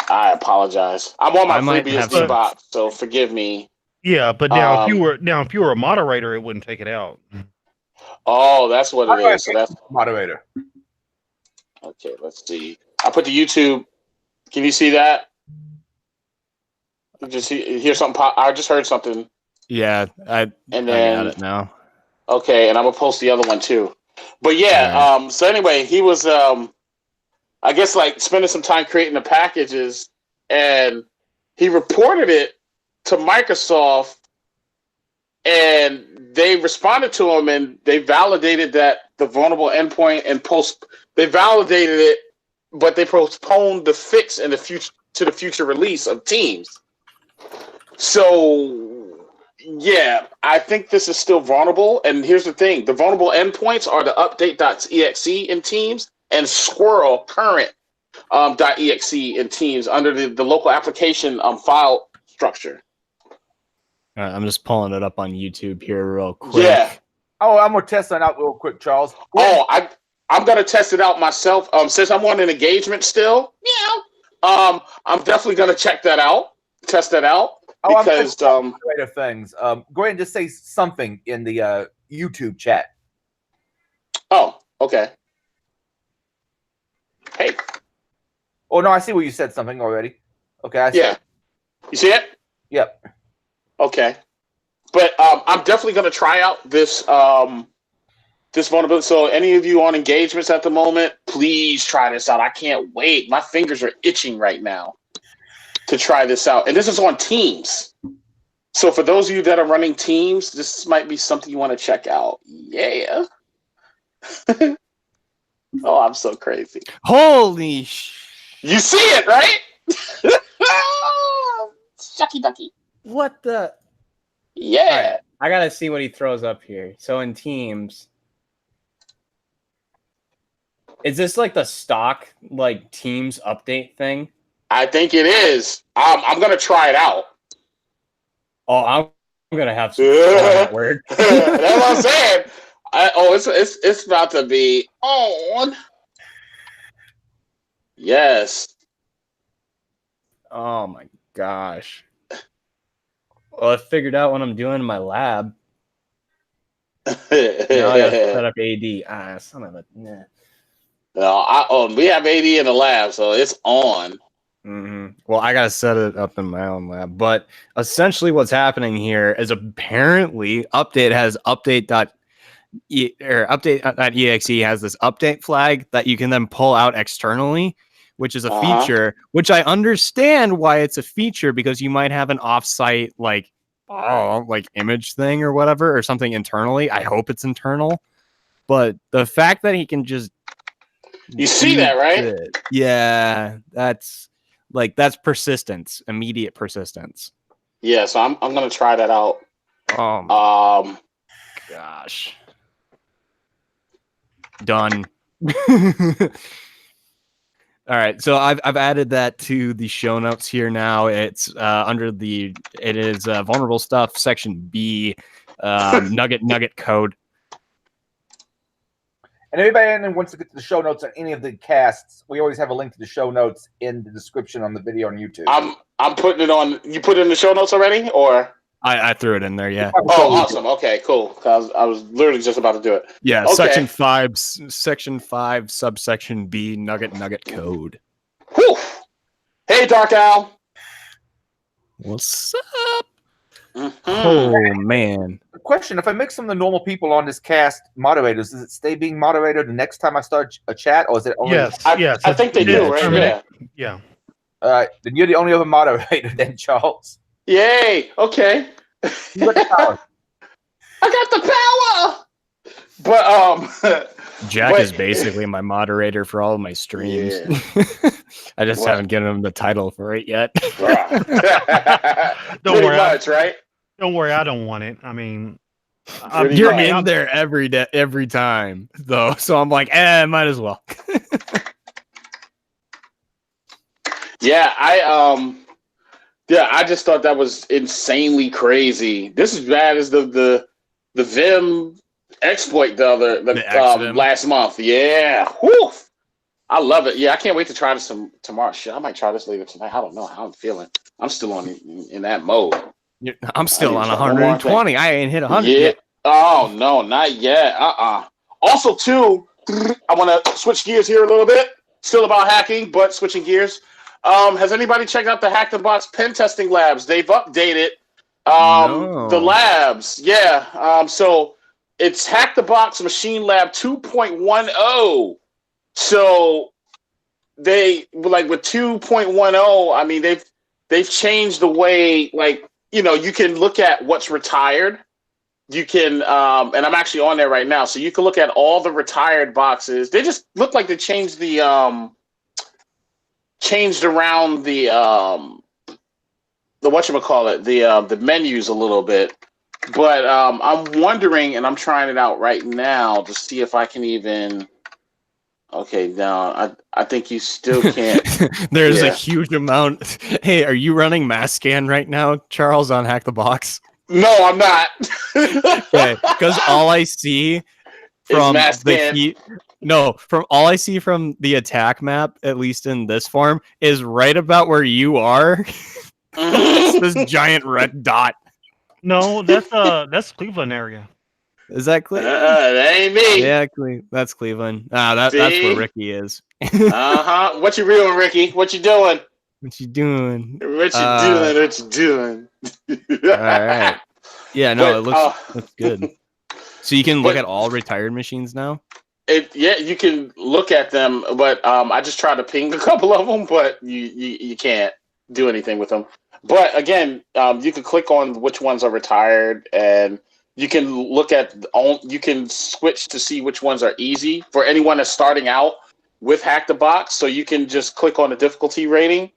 I apologize. I'm on my FreeBSD box, so forgive me. Yeah, but now if you were a moderator, it wouldn't take it out. Oh, that's what it is. So that's moderator. Okay, let's see. I put the YouTube. Can you see that? You just hear something pop. I just heard something. Yeah, I got it now. Okay, and I'm gonna post the other one too. But yeah, right. So anyway, he was I guess like spending some time creating the packages, and he reported it to Microsoft, and they responded to him, and they validated that the vulnerable endpoint they validated it, but they postponed the fix in the future to the future release of Teams. So yeah, I think this is still vulnerable. And here's the thing: the vulnerable endpoints are the update.exe in Teams and Squirrel current .exe in Teams under the local application file structure. I'm just pulling it up on YouTube here real quick. Yeah. Oh, I'm gonna test that out real quick, Charles. I'm gonna test it out myself. Since I'm on an engagement still, I'm definitely gonna check that out, test that out. Because things. Go ahead and just say something in the YouTube chat. Oh, okay. Hey. Oh no, I see where you said something already. Okay, I see. Yeah. You see it? Yep. Okay. But I'm definitely going to try out this this vulnerability. So any of you on engagements at the moment, please try this out. I can't wait. My fingers are itching right now to try this out. And this is on Teams. So for those of you that are running Teams, this might be something you want to check out. Yeah. Oh, I'm so crazy. Holy You see it, right? Shucky ducky. What the? Yeah. Right. I gotta see what he throws up here. So in Teams, is this like the stock like Teams update thing? I think it is. I'm gonna try it out. Oh, I'm gonna have some fun at work. That's what I'm saying. It's about to be on. Yes. Oh my gosh. Well, I figured out what I'm doing in my lab. Now I gotta set up AD. Son of a. Nah. No, we have AD in the lab, so it's on. Mm-hmm. Well, I gotta set it up in my own lab. But essentially, what's happening here is apparently update has update.exe has this update flag that you can then pull out externally, which is a feature, which I understand why it's a feature, because you might have an offsite like image thing or whatever, or something internally. I hope it's internal. But the fact that he can just see that, right? Yeah, that's Like that's persistence, immediate persistence. Yeah, so I'm gonna try that out. Oh my gosh. Done. All right, so I've added that to the show notes here now. It's it is vulnerable stuff section B, nugget code. And everybody wants to get to the show notes on any of the casts, we always have a link to the show notes in the description on the video on YouTube. I'm putting it on. You put it in the show notes already, or I threw it in there. Yeah. Oh, awesome. Okay, cool. Cause I was literally just about to do it. Yeah. Okay. Section 5, subsection B, nugget code. Whew. Hey, Dark Owl. What's up? Mm-hmm. Oh man. Question: if I make some of the normal people on this cast moderators, does it stay being moderator the next time I start a chat, or is it only? Yes. I think they do, right? Yeah. Yeah. All right, then you're the only other moderator, then, Charles. Yay! Okay. You got the power. I got the power. But Jack is basically my moderator for all of my streams. Yeah. I just haven't given him the title for it yet. Don't worry, much, right? Don't worry, I don't want it. I mean, You're in there every time, though. So I'm like, might as well. Yeah, I just thought that was insanely crazy. This is bad as the Vim exploit last month. Yeah, whew. I love it. Yeah, I can't wait to try this tomorrow. Shit, I might try this later tonight. I don't know how I'm feeling. I'm still in that mode. I'm still on 120. I ain't hit 100 yet. Oh no, not yet. Also, too, I want to switch gears here a little bit. Still about hacking, but switching gears. Has anybody checked out the Hack the Box pen testing labs? They've updated the labs. Yeah. So it's Hack the Box Machine Lab 2.10. So they like with 2.10. I mean, they've changed the way, like, you know, you can look at what's retired. You can, and I'm actually on there right now, so you can look at all the retired boxes. They just look like they changed around the whatchamacallit, the menus a little bit. But I'm wondering, and I'm trying it out right now to see if I can even. Okay, no, I think you still can't. There's a huge amount. Hey, are you running mass scan right now, Charles, on Hack the Box? No, I'm not. Okay, because all I see from all I see from the attack map, at least in this form, is right about where you are. It's this giant red dot. No, that's Cleveland area. Is that Cleveland? That ain't me. Yeah, that's Cleveland. That's where Ricky is. What you doing, Ricky? What you doing? What you doing? What you doing? All right. Yeah, no, it looks good. So you can look at all retired machines now? You can look at them, but I just tried to ping a couple of them, but you can't do anything with them. But again, you can click on which ones are retired, and you can look at you can switch to see which ones are easy for anyone that's starting out with Hack the Box. So you can just click on the difficulty rating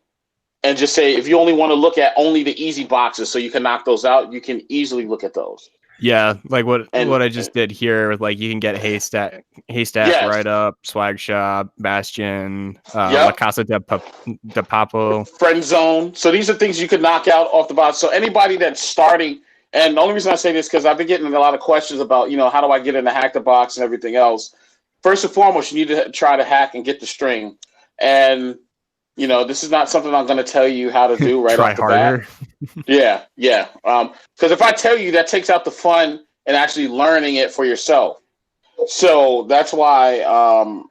and just say, if you only want to look at only the easy boxes, so you can knock those out, you can easily look at those. Yeah, like what I just did here, like you can get Haystack right up, Swag Shop, Bastion, La Casa de Papo, Friend Zone. So these are things you can knock out off the box. So anybody that's starting, and the only reason I say this because I've been getting a lot of questions about, how do I get into Hack the Box and everything else. First and foremost, you need to try to hack and get the string. And this is not something I'm going to tell you how to do right off the bat. Yeah. Because if I tell you, that takes out the fun and actually learning it for yourself. So that's why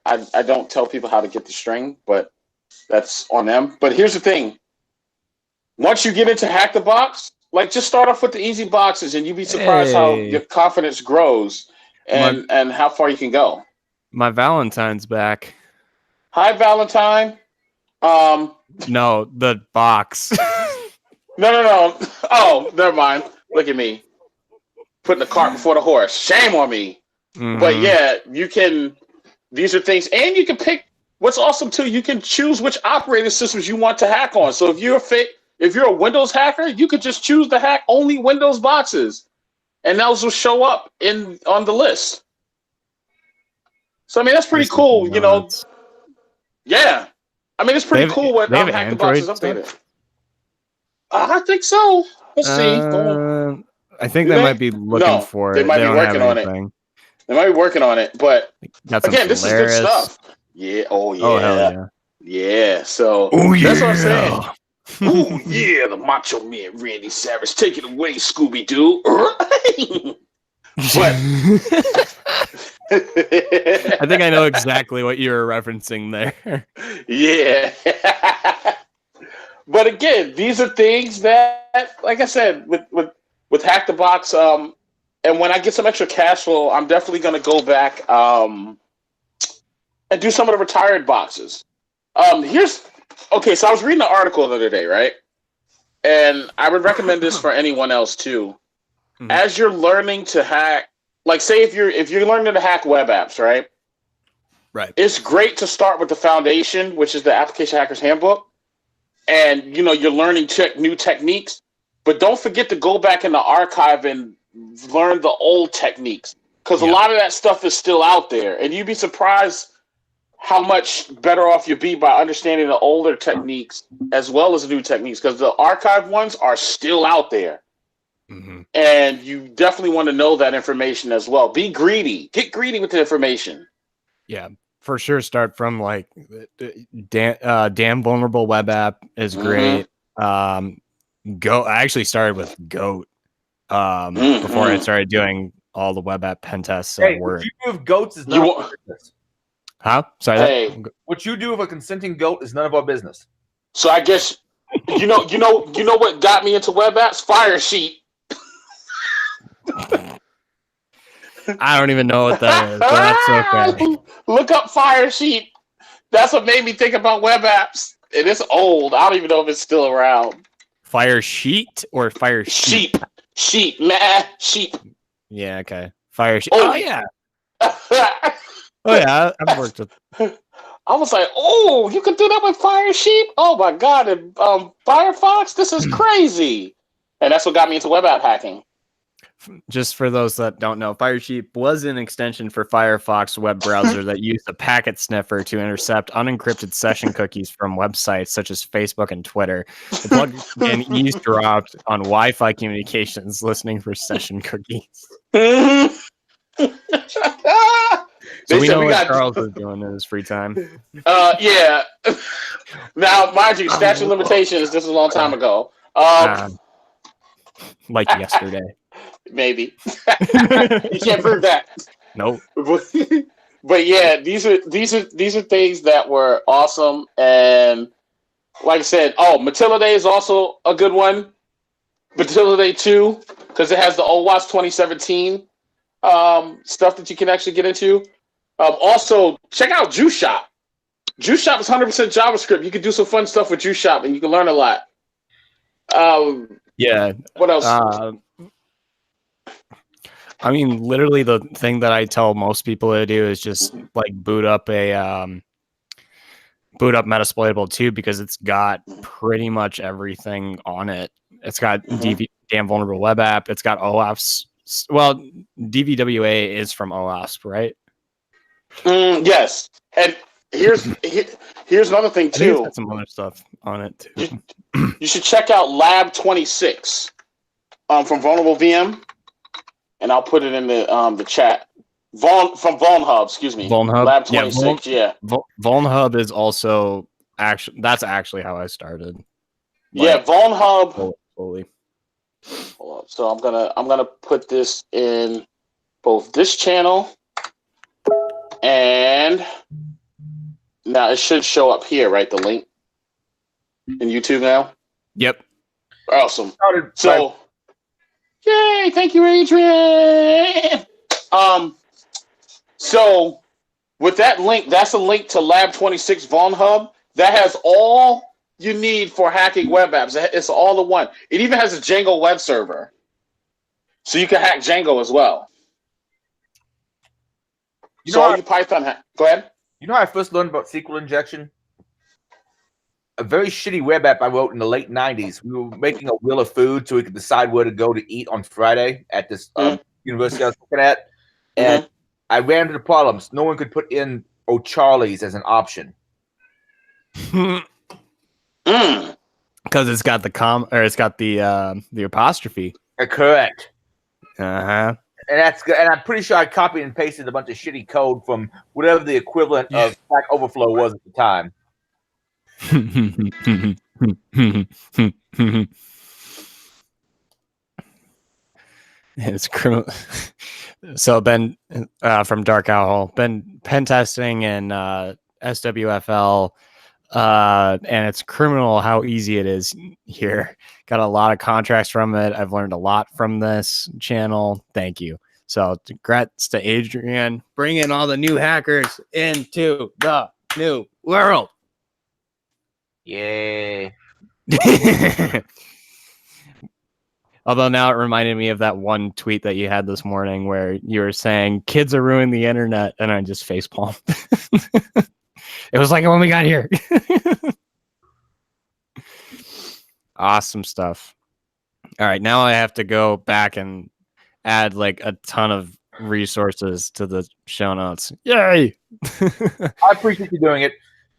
I don't tell people how to get the string, but that's on them. But here's the thing. Once you get into Hack the Box, like just start off with the easy boxes and you'd be surprised how your confidence grows and how far you can go. My Valentine's back. Hi, Valentine. No, the box. No. Oh, never mind. Look at me. Putting the cart before the horse. Shame on me. Mm-hmm. But yeah, you can, these are things, and you can pick what's awesome too, you can choose which operating systems you want to hack on. So if you're a Windows hacker, you could just choose to hack only Windows boxes, and those will show up on the list. So I mean, that's pretty cool, you know. Yeah, I mean, it's pretty cool what Hack the Box is updated. I think so. Let's see. I think they might be looking for it. They might be working on it. They might be working on it, but again, this is good stuff. Yeah. Oh yeah. Oh hell yeah. Yeah. So that's what I'm saying. Oh yeah, the Macho Man Randy Savage, take it away, Scooby Doo. But I think I know exactly what you were referencing there. Yeah. But again, these are things that, like I said, with Hack the Box, and when I get some extra cash flow, I'm definitely going to go back and do some of the retired boxes. So I was reading an article the other day, right? And I would recommend this for anyone else too. Mm-hmm. As you're learning to hack, like say if you're learning to hack web apps, right? Right. It's great to start with the foundation, which is the Application Hacker's Handbook. And, you know, you're learning new techniques, but don't forget to go back in the archive and learn the old techniques, because a lot of that stuff is still out there. And you'd be surprised how much better off you'll be by understanding the older techniques as well as the new techniques, because the archive ones are still out there. Mm-hmm. And you definitely want to know that information as well. Be greedy. Get greedy with the information. Yeah. For sure, start from like damn vulnerable web app is great. Go. I actually started with Goat before I started doing all the web app pen tests at work. What you do with goats is none of our business. Huh? Sorry. What you do with a consenting goat is none of our business. So I guess you know what got me into web apps? Fire Sheet. I don't even know what that is, but that's okay. Look up Fire Sheet. That's what made me think about web apps. And it's old. I don't even know if it's still around. Fire Sheet or Fire Sheet? Sheet. Yeah, okay. Fire Sheet. Oh yeah. Oh yeah, I've worked with. I was like, oh, you can do that with Fire Sheet? Oh my god, and Firefox? This is crazy. And that's what got me into web app hacking. Just for those that don't know, Firesheet was an extension for Firefox web browser that used a packet sniffer to intercept unencrypted session cookies from websites such as Facebook and Twitter. The plugin eavesdropped on Wi-Fi communications, listening for session cookies. So we know what Charles is doing in his free time. Yeah. Now, mind you, statute of limitations, this is a long time ago. Like yesterday. Maybe. You can't prove that. Nope. But yeah, these are things that were awesome. And like I said, Matilda Day is also a good one. Matilda Day 2, because it has the OWASP 2017 stuff that you can actually get into. Also, check out Juice Shop. Juice Shop is 100% JavaScript. You can do some fun stuff with Juice Shop, and you can learn a lot. Yeah. What else? I mean, literally the thing that I tell most people to do is just like boot up Metasploitable 2, because it's got pretty much everything on it. It's got damn vulnerable web app. It's got OWASP. Well, DVWA is from OWASP, right? Yes. And here's another thing too. It's got some other stuff on it too. You should check out Lab 26 from Vulnerable VM. And I'll put it in the chat. From VulnHub, excuse me. VulnHub. Lab 26, yeah. VulnHub is also that's actually how I started. Yeah, VulnHub. Slowly. Hold up. So I'm gonna put this in both this channel and now it should show up here, right? The link in YouTube now. Yep. Awesome. So. Yay! Thank you, Adrian. So with that link, that's a link to Lab 26 VulnHub that has all you need for hacking web apps. It's all in one. It even has a Django web server, so you can hack Django as well. So all you Python go ahead. You know how I first learned about SQL injection? A very shitty web app I wrote in the late 90s. We were making a wheel of food so we could decide where to go to eat on Friday at this university I was looking at. And I ran into the problems. No one could put in O'Charlie's as an option. Because it's got the apostrophe. Correct. Uh-huh. And that's good. And I'm pretty sure I copied and pasted a bunch of shitty code from whatever the equivalent of Stack Overflow was at the time. It's criminal. So Ben from Dark Owl, been pen testing and SWFL, and it's criminal how easy it is here. Got a lot of contracts from it. I've learned a lot from this channel. Thank you. So congrats to Adrian, bringing all the new hackers into the new world. Yeah. Although now it reminded me of that one tweet that you had this morning where you were saying kids are ruining the internet, and I just facepalmed. It was like when we got here. Awesome stuff. All right, now I have to go back and add like a ton of resources to the show notes. Yay! I appreciate you doing it.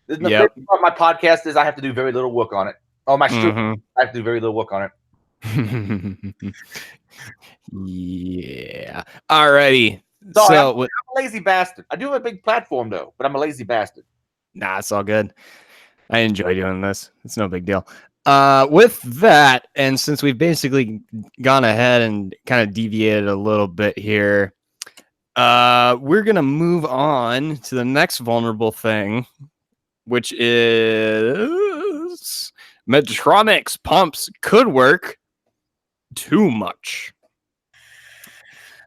The best part of my podcast is I have to do very little work on it. Oh, my students, I have to do very little work on it. Yeah. Alrighty. Sorry, so I'm a lazy bastard. I do have a big platform though, but I'm a lazy bastard. Nah, it's all good. I enjoy doing this. It's no big deal. With that, and since we've basically gone ahead and kind of deviated a little bit here, we're gonna move on to the next vulnerable thing, which is Medtronic's pumps could work too much.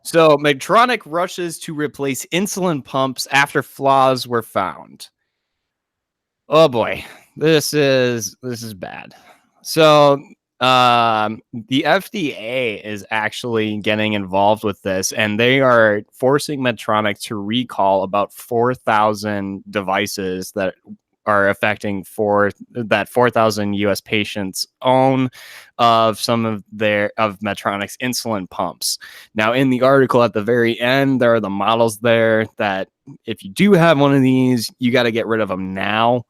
So Medtronic rushes to replace insulin pumps after flaws were found. Oh boy, this is bad. So the FDA is actually getting involved with this, and they are forcing Medtronic to recall about 4,000 devices that are affecting 4,000 U.S. patients own of some of Medtronic's insulin pumps. Now, in the article at the very end, there are the models there that if you do have one of these, you got to get rid of them now,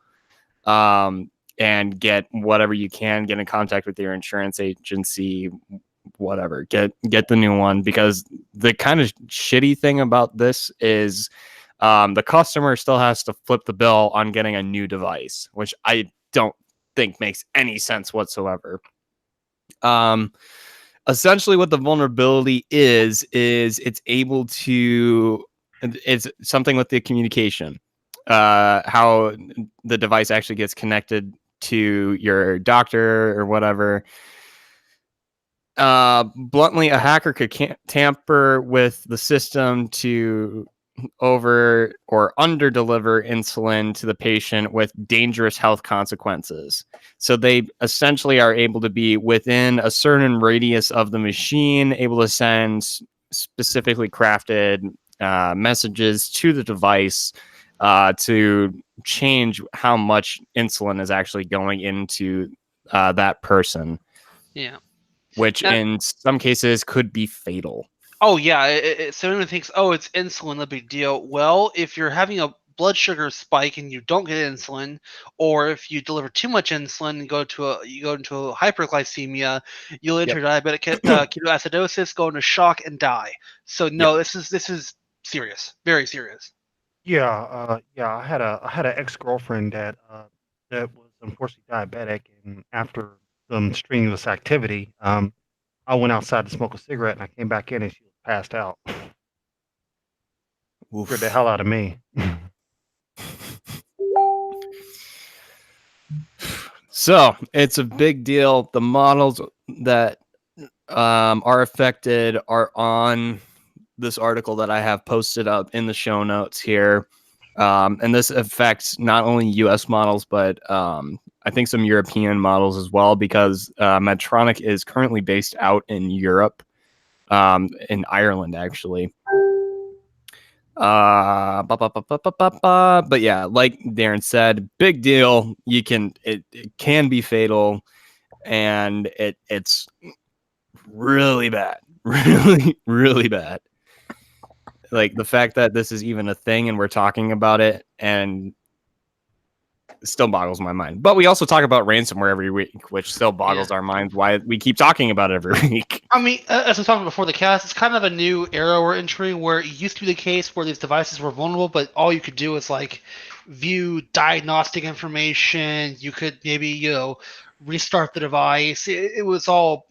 and get whatever you can. Get in contact with your insurance agency, whatever. Get the new one, because the kind of shitty thing about this is the customer still has to flip the bill on getting a new device, which I don't think makes any sense whatsoever. Essentially what the vulnerability is it's something with the communication, how the device actually gets connected to your doctor or whatever. Bluntly, a hacker could tamper with the system to over or under deliver insulin to the patient with dangerous health consequences. So they essentially are able to be within a certain radius of the machine, able to send specifically crafted messages to the device to change how much insulin is actually going into that person. Yeah. Which in some cases could be fatal. Oh, yeah. So everyone thinks, oh, it's insulin, no big deal. Well, if you're having a blood sugar spike and you don't get insulin, or if you deliver too much insulin and go into a hyperglycemia, you'll enter diabetic ketoacidosis, go into shock, and die. So no, this is serious, very serious. Yeah, I had an ex-girlfriend that was unfortunately diabetic, and after some strenuous activity, I went outside to smoke a cigarette, and I came back in, and she was passed out. Scared the hell out of me. So it's a big deal. The models that are affected are on this article that I have posted up in the show notes here. And this affects not only US models, but I think some European models as well, because Medtronic is currently based out in Europe, in Ireland, actually. But yeah, like Darren said, big deal. It can be fatal, and it's really bad. Really, really bad. Like the fact that this is even a thing and we're talking about it, and it still boggles my mind. But we also talk about ransomware every week, which still boggles our minds why we keep talking about it every week. I mean, as I talked before the cast, it's kind of a new era we're entering where it used to be the case where these devices were vulnerable, but all you could do is like view diagnostic information. You could maybe, restart the device. It was all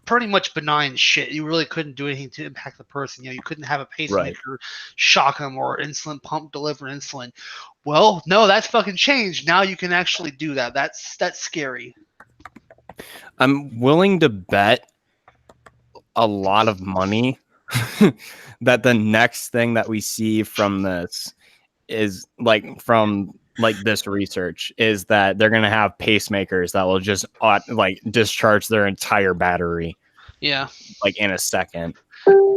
pretty much benign shit. You really couldn't do anything to impact the person. You couldn't have a pacemaker shock them or insulin pump deliver insulin. Well, no, that's fucking changed. Now you can actually do that. That's scary. I'm willing to bet a lot of money that the next thing that we see from this is from this research is that they're going to have pacemakers that will just discharge their entire battery. Yeah. In a second.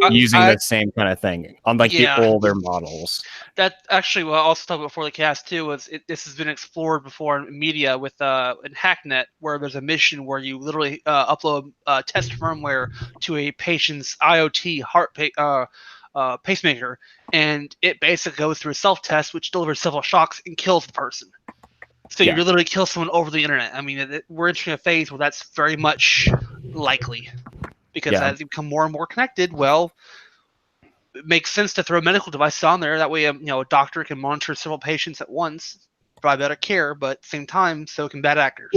Using the same kind of thing on the older models. That actually, what I also talked about before the cast too was this has been explored before in media with in Hacknet, where there's a mission where you literally upload test firmware to a patient's IoT heart pacemaker, and it basically goes through a self-test, which delivers several shocks and kills the person. So you literally kill someone over the internet. I mean, we're entering a phase where that's very much likely. Because as you become more and more connected, well, it makes sense to throw medical devices on there. That way, a doctor can monitor several patients at once, provide better care, but at the same time, so can bad actors.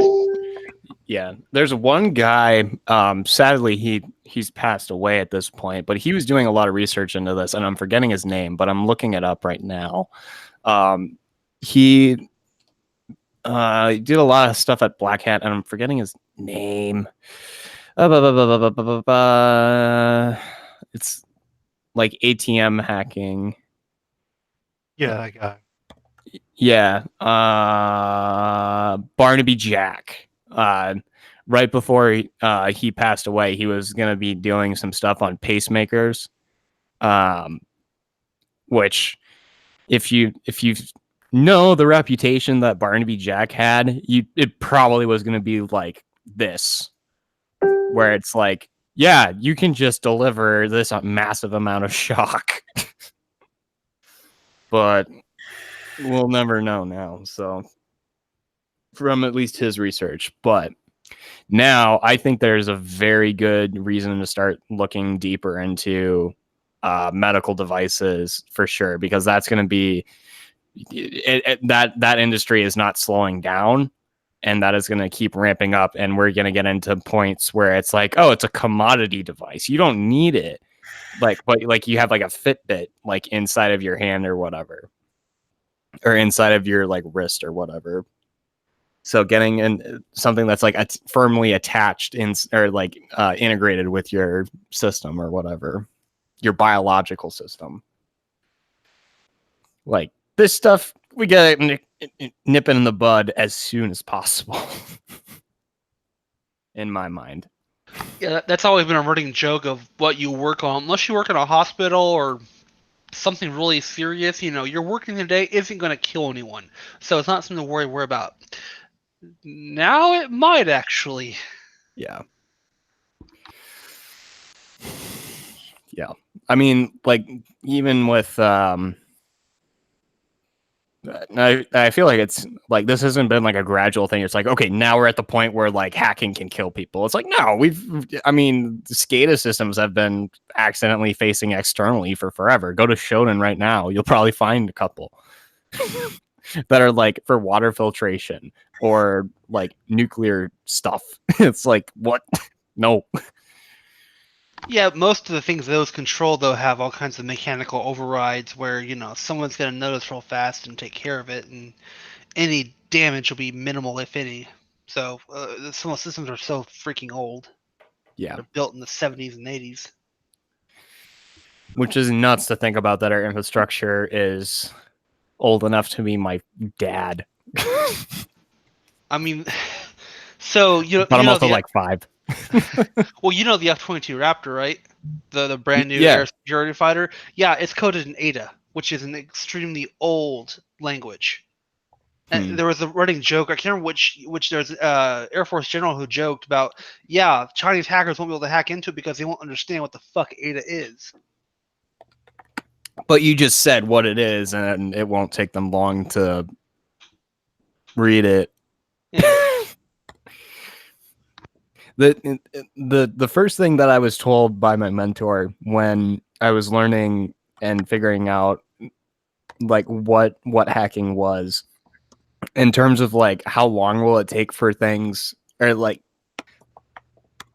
Yeah, there's one guy. Sadly, he's passed away at this point, but he was doing a lot of research into this, and I'm forgetting his name, but I'm looking it up right now. He did a lot of stuff at Black Hat, and I'm forgetting his name. It's like ATM hacking. Yeah, that guy. Yeah. Barnaby Jack. Right before he passed away, he was going to be doing some stuff on pacemakers. Which if you know the reputation that Barnaby Jack had, it probably was going to be like this. Where it's like, yeah, you can just deliver this massive amount of shock. But we'll never know now. So from at least his research. But now I think there's a very good reason to start looking deeper into medical devices for sure, because that's going to be that industry is not slowing down. And that is going to keep ramping up, and we're going to get into points where it's like, oh, it's a commodity device. You don't need it, but you have like a Fitbit like inside of your hand or whatever, or inside of your like wrist or whatever. So getting in something that's like firmly attached integrated with your system or whatever, your biological system. Like this stuff, we got to nip it in the bud as soon as possible. In my mind. Yeah, that's always been a running joke of what you work on. Unless you work in a hospital or something really serious, your working today isn't going to kill anyone. So it's not something to worry about. Now it might actually. Yeah. Yeah. I mean, like, even with I feel like it's like this hasn't been like a gradual thing. It's like, okay, now we're at the point where like hacking can kill people. It's like, no, SCADA systems have been accidentally facing externally for forever. Go to Shonen right now. You'll probably find a couple that are like for water filtration or like nuclear stuff. It's like, what? No. Yeah, most of the things those control, though, have all kinds of mechanical overrides where, someone's going to notice real fast and take care of it, and any damage will be minimal, if any. So some of the systems are so freaking old. Yeah. They're built in the 70s and 80s. Which is nuts to think about, that our infrastructure is old enough to be my dad. I mean, so, but I'm also like 5. Well, the F-22 Raptor, right? The brand new air security fighter. Yeah, it's coded in Ada, which is an extremely old language. And there was a running joke. I can't remember which there's Air Force general who joked about, yeah, Chinese hackers won't be able to hack into it because they won't understand what the fuck Ada is. But you just said what it is, and it won't take them long to read it. Yeah. The first thing that I was told by my mentor when I was learning and figuring out like what hacking was, in terms of like how long will it take for things, or like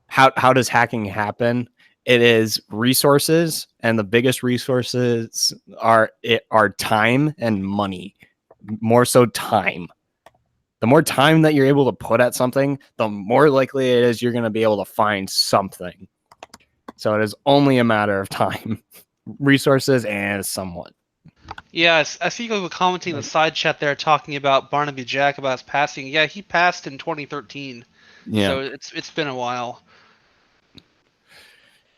how does hacking happen? It is resources, and the biggest resources are time and money. More so time. The more time that you're able to put at something, the more likely it is you're going to be able to find something. So it is only a matter of time, resources, and somewhat. Yes, I see you were commenting in the side chat there talking about Barnaby Jack about his passing. Yeah, he passed in 2013. Yeah. So it's been a while.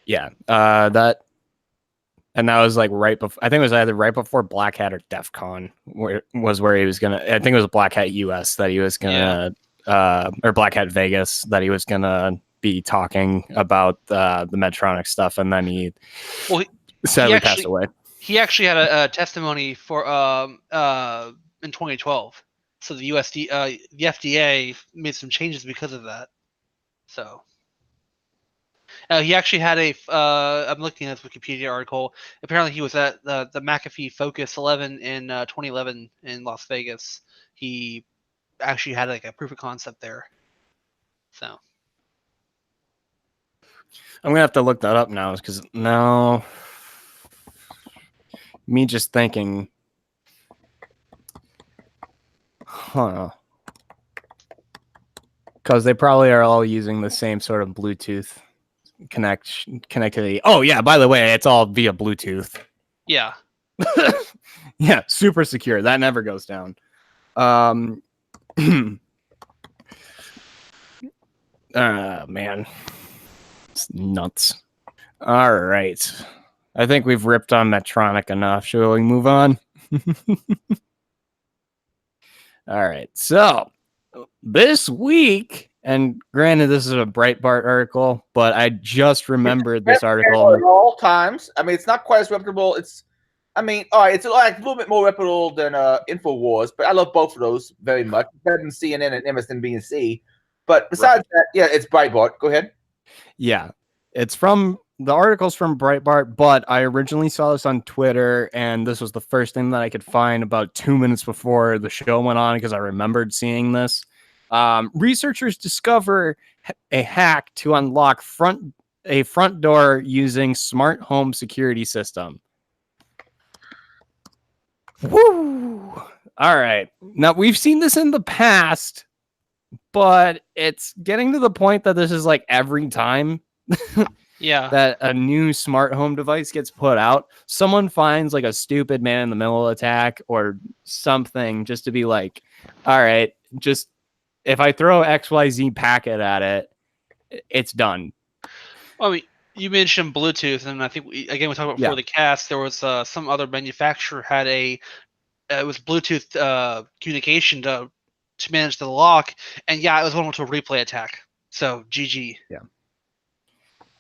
Yeah. That was like right before, I think it was either right before Black Hat or DEF CON, where he was gonna, I think it was Black Hat US that he was gonna, or Black Hat Vegas that he was gonna be talking about the Medtronic stuff, and then he sadly passed away. He actually had a testimony for in 2012. So the FDA made some changes because of that. So he actually had I'm looking at this Wikipedia article. Apparently, he was at the McAfee Focus 11 in 2011 in Las Vegas. He actually had like a proof of concept there. So I'm gonna have to look that up now, because now me just thinking, because they probably are all using the same sort of Bluetooth connectivity. Oh yeah, by the way, it's all via Bluetooth. Yeah. Yeah, super secure. That never goes down. Man, it's nuts. All right, I think we've ripped on Medtronic enough. Shall we move on? All right, so this week, and granted, this is a Breitbart article, but I just remembered this article. At all times. I mean, it's not quite as reputable. It's a little bit more reputable than InfoWars, but I love both of those very much. Better than CNN and MSNBC. But besides that, yeah, it's Breitbart. Go ahead. Yeah, the article's from Breitbart, but I originally saw this on Twitter, and this was the first thing that I could find about 2 minutes before the show went on, because I remembered seeing this. Researchers discover a hack to unlock a front door using smart home security system. Woo! All right. Now, we've seen this in the past, but it's getting to the point that this is like every time that a new smart home device gets put out, someone finds like a stupid man-in-the-middle attack or something just to be like, all right, just if I throw XYZ packet at it, it's done. Well, I mean, you mentioned Bluetooth, and I think we talked about before the cast. There was some other manufacturer had it was Bluetooth communication to manage the lock, and it was vulnerable to a replay attack. So GG.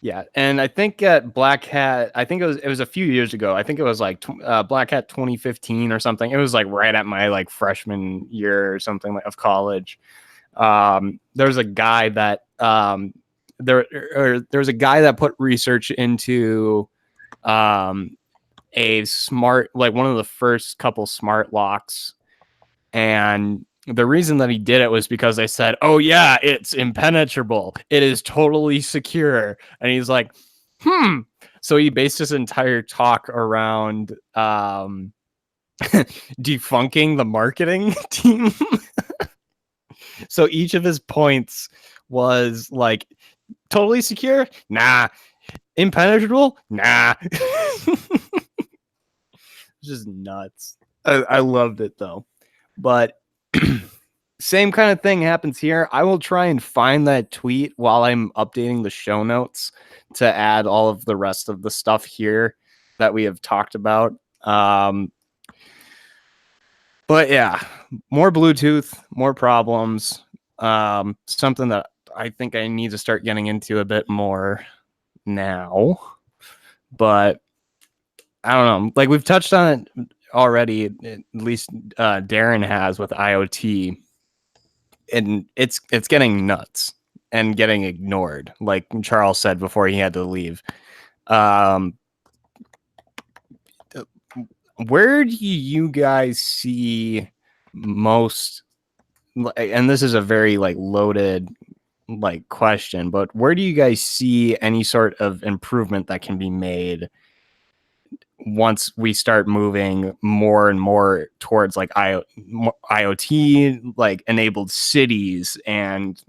Yeah, and I think at Black Hat, I think it was a few years ago. I think it was like Black Hat 2015 or something. It was like right at my like freshman year or something of college. There's a guy that there's a guy that put research into a smart, like one of the first couple smart locks, and the reason that he did it was because they said, oh yeah, it's impenetrable, it is totally secure, and he's like, so he based his entire talk around defunking the marketing team. So each of his points was like, totally secure? Nah. Impenetrable? Nah. Just nuts. I loved it though. But same kind of thing happens here. I will try and find that tweet while I'm updating the show notes to add all of the rest of the stuff here that we have talked about. But yeah, more Bluetooth, more problems. Something that I think I need to start getting into a bit more now. But I don't know. Like we've touched on it already, at least Darren has with IoT, and it's getting nuts and getting ignored, like Charles said before he had to leave. Where do you guys see most, and this is a very like loaded like question, but where do you guys see any sort of improvement that can be made once we start moving more and more towards like IoT, like enabled cities and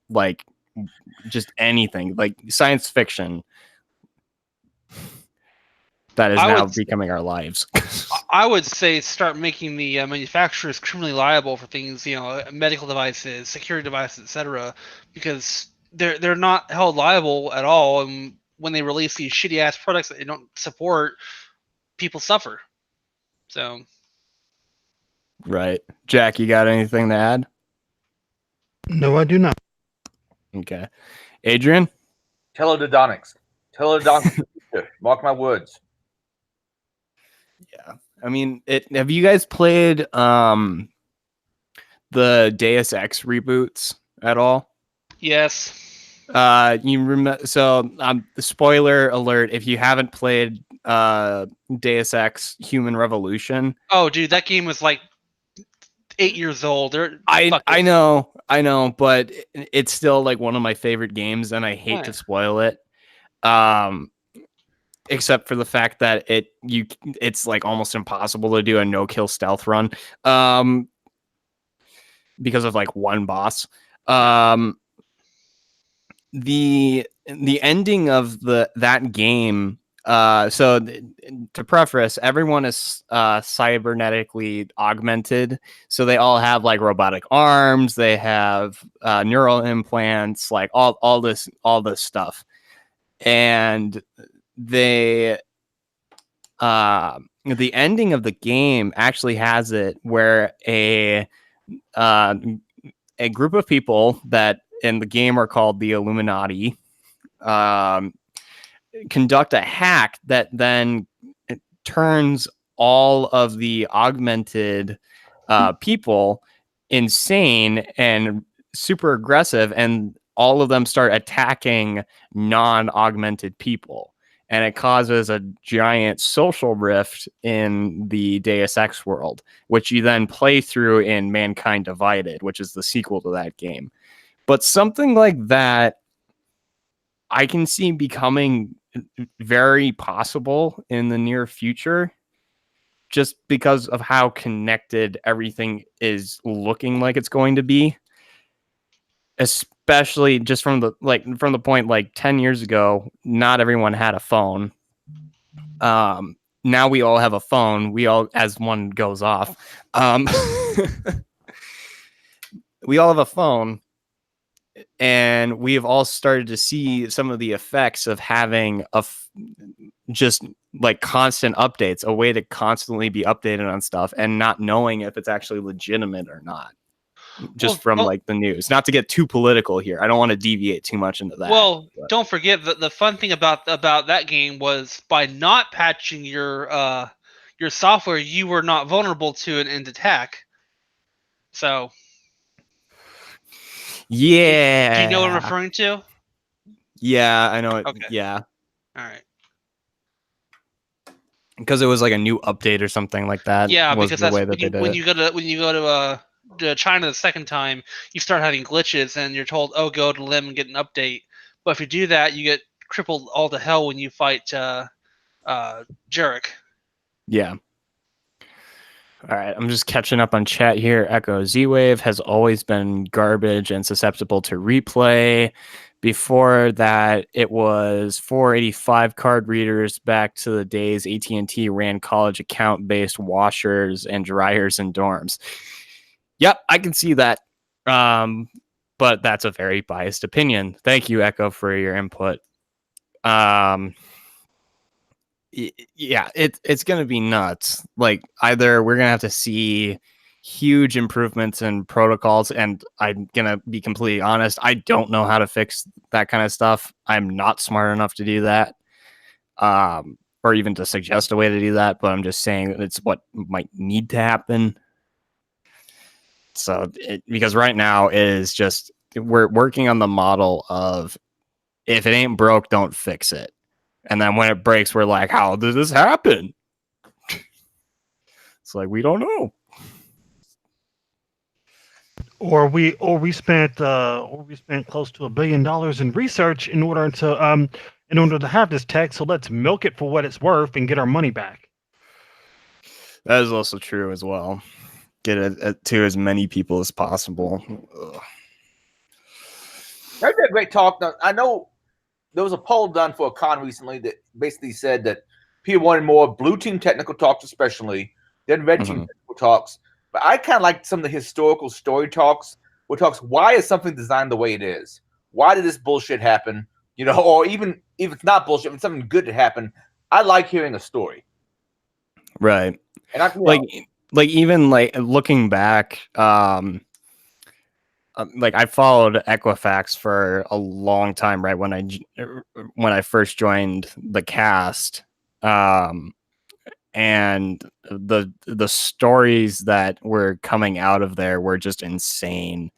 like just anything like science fiction that is now becoming our lives? I would say start making the manufacturers criminally liable for things, medical devices, security devices, etc. Because they're not held liable at all, and when they release these shitty ass products that they don't support, people suffer. So, right, Jack, you got anything to add? No, I do not. Okay, Adrian. Teledodonics. Mark my words. Yeah, I mean, have you guys played the Deus Ex reboots at all? yes. You remember? So, spoiler alert: if you haven't played Deus Ex: Human Revolution, Oh, dude, that game was like 8 years old. I know, but it's still like one of my favorite games, and I hate to spoil it. Except for the fact that it's like almost impossible to do a no-kill stealth run because of like one boss. The ending of that game, to preface, everyone is cybernetically augmented, so they all have like robotic arms, they have neural implants, like all this stuff, and they the ending of the game actually has it where a group of people that in the game are called the Illuminati conduct a hack that then turns all of the augmented people insane and super aggressive, and all of them start attacking non-augmented people, and it causes a giant social rift in the Deus Ex world, which you then play through in Mankind Divided, which is the sequel to that game. But something like that I can see becoming very possible in the near future, just because of how connected everything is looking like it's going to be. Especially just from the point like 10 years ago, not everyone had a phone. Now we all have a phone. We all, as one goes off, we all have a phone, and we have all started to see some of the effects of having just like constant updates, a way to constantly be updated on stuff and not knowing if it's actually legitimate or not. Just from like the news, not to get too political here. I don't want to deviate too much into that. Well, don't forget that the fun thing about that game was by not patching your software, you were not vulnerable to an attack. So, yeah. Do you know what I'm referring to? Yeah, I know it. Okay. Yeah. All right. Because it was like a new update or something like that. Yeah, was because the that's way that they did when you go to China the second time, you start having glitches, and you're told, "Oh, go to Lim and get an update." But if you do that, you get crippled all to hell when you fight Jarek. Yeah. All right, I'm just catching up on chat here. Echo Z-Wave has always been garbage and susceptible to replay. Before that, it was 485 card readers back to the days AT&T ran college account-based washers and dryers in dorms. Yep, I can see that. But that's a very biased opinion. Thank you, Echo, for your input. Yeah, it's gonna be nuts. Like either we're gonna have to see huge improvements in protocols, and I'm gonna be completely honest, I don't know how to fix that kind of stuff. I'm not smart enough to do that, or even to suggest a way to do that, but I'm just saying that it's what might need to happen. So because right now it is just, we're working on the model of, if it ain't broke, don't fix it. And then when it breaks, we're like, how did this happen? It's like, we don't know. Or we spent close to $1 billion in research in order to have this tech. So let's milk it for what it's worth and get our money back. That is also true as well. Get it to as many people as possible. Ugh. That'd be a great talk. Now, I know there was a poll done for a con recently that basically said that people wanted more blue team technical talks, especially, then red team technical talks. But I kind of like some of the historical story talks, where talks, why is something designed the way it is? Why did this bullshit happen? You know, or even if it's not bullshit, if it's something good to happen, I like hearing a story. Right. And I even looking back, like I followed Equifax for a long time, right? When I first joined the cast, and the stories that were coming out of there were just insane,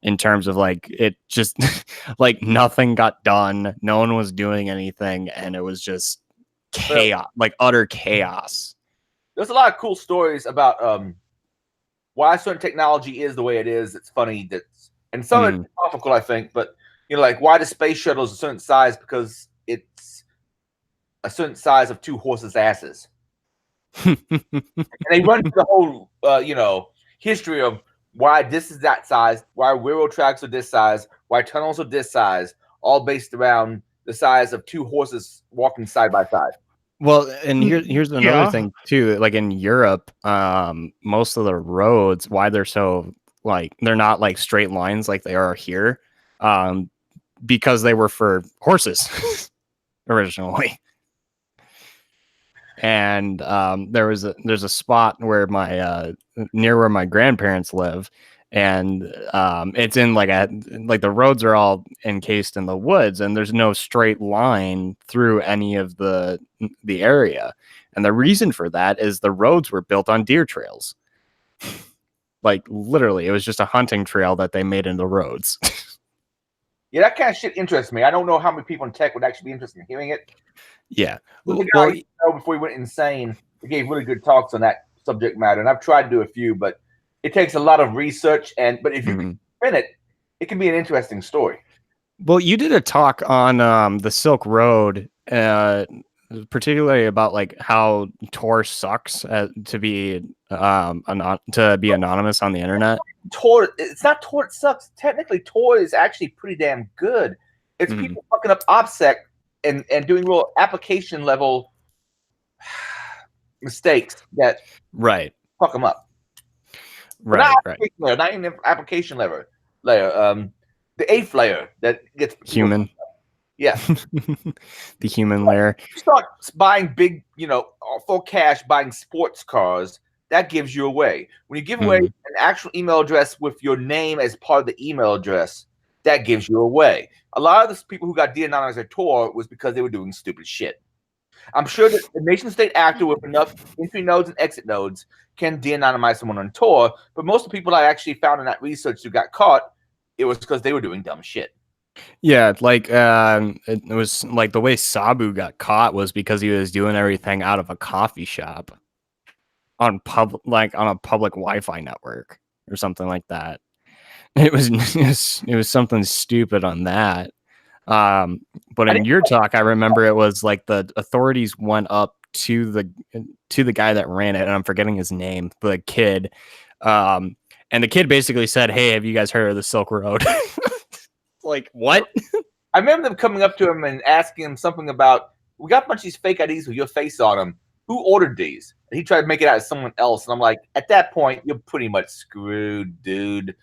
in terms of like, it just like nothing got done, no one was doing anything, and it was just chaos, like utter chaos. There's a lot of cool stories about why certain technology is the way it is. It's funny, and some of it's topical, I think, but like why the space shuttle is a certain size, because it's a certain size of 2 horses' asses. And they run through the whole history of why this is that size, why railroad tracks are this size, why tunnels are this size, all based around the size of 2 horses walking side by side. Well, and here's another thing too. Like in Europe, most of the roads, why they're so they're not like straight lines like they are here, because they were for horses originally. And there's a spot where near where my grandparents live, and it's in like the roads are all encased in the woods, and there's no straight line through any of the area. And the reason for that is the roads were built on deer trails. Like literally, it was just a hunting trail that they made into roads. Yeah, that kind of shit interests me. I don't know how many people in tech would actually be interested in hearing it. Yeah. The guy before he went insane, he gave really good talks on that subject matter, and I've tried to do a few, but it takes a lot of research. But if you can spin it, it can be an interesting story. Well, you did a talk on the Silk Road, particularly about like how Tor sucks to be anonymous on the internet. Tor, it's not Tor it sucks. Technically, Tor is actually pretty damn good. It's people fucking up OPSEC and doing real application level mistakes that fuck them up. Right. Not even application layer. The 8th layer that gets human. Yeah. The human layer. You start buying big, for cash, buying sports cars, that gives you away. When you give away an actual email address with your name as part of the email address, that gives you away. A lot of the people who got de-anonymized at Tor was because they were doing stupid shit. I'm sure that the nation-state actor with enough entry nodes and exit nodes can de-anonymize someone on Tor, but most of the people I actually found in that research who got caught, it was because they were doing dumb shit. Yeah, like it was like the way Sabu got caught was because he was doing everything out of a coffee shop on a public Wi-Fi network or something like that. It was something stupid on that. But in your talk, I remember it was like the authorities went up to the guy that ran it, and I'm forgetting his name, the kid. And the kid basically said, "Hey, have you guys heard of the Silk Road?" Like, what? I remember them coming up to him and asking him something about, we got a bunch of these fake IDs with your face on them. Who ordered these? And he tried to make it out as someone else. And I'm like, at that point, you're pretty much screwed, dude.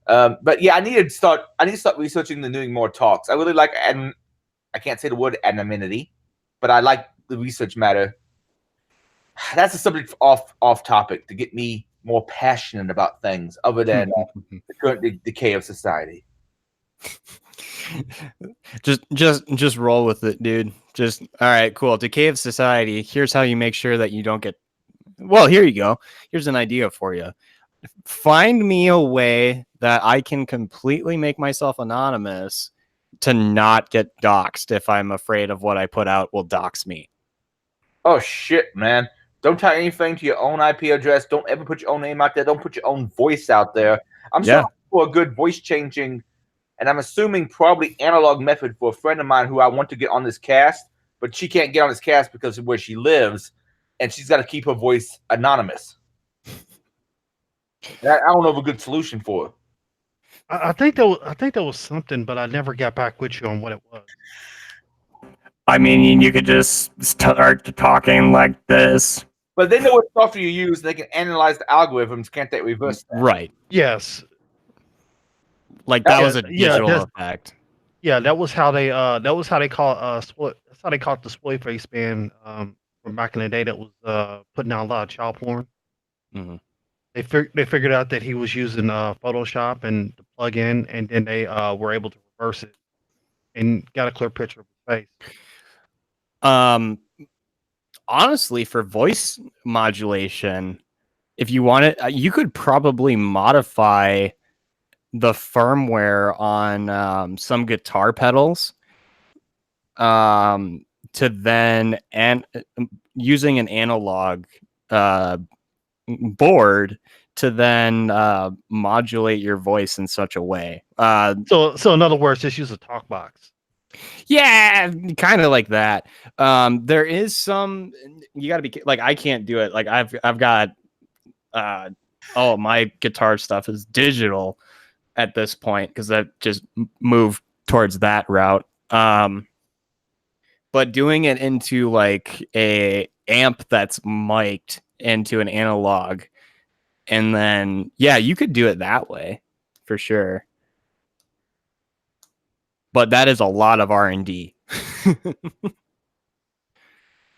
But yeah, I need to start researching and doing more talks. I really like, and I can't say the word anonymity, but I like the research matter. That's a subject off topic to get me more passionate about things other than the current decay of society. Just roll with it, dude. Just all right, cool. Decay of society. Here's how you make sure that you don't get. Well, here you go. Here's an idea for you. Find me a way that I can completely make myself anonymous to not get doxxed if I'm afraid of what I put out will dox me. Oh shit, man. Don't tie anything to your own IP address. Don't ever put your own name out there. Don't put your own voice out there. I'm sure for a good voice changing, and I'm assuming probably analog method for a friend of mine who I want to get on this cast, but she can't get on this cast because of where she lives, and she's got to keep her voice anonymous. I don't know of a good solution for it. I think there was something, but I never got back with you on what it was. I mean, you could just start talking like this. But they know what software you use. They can analyze the algorithms. Can't they reverse that? Right. Yes. Like that was a digital effect. Yeah, that was how they call that's how they caught the spoiler face band from back in the day that was putting out a lot of child porn. Mm-hmm. They figured out that he was using Photoshop and the plug-in, and then they were able to reverse it and got a clear picture of his face. Honestly, for voice modulation, if you want it, you could probably modify the firmware on some guitar pedals to then using an analog board to then modulate your voice in such a way. So in other words, just use a talk box. Yeah, kind of like that. There is some, you got to be like, I can't do it. Like I've got my guitar stuff is digital at this point because I've just moved towards that route. But doing it into like a amp that's mic'd into an analog, and then you could do it that way for sure. But that is a lot of R&D.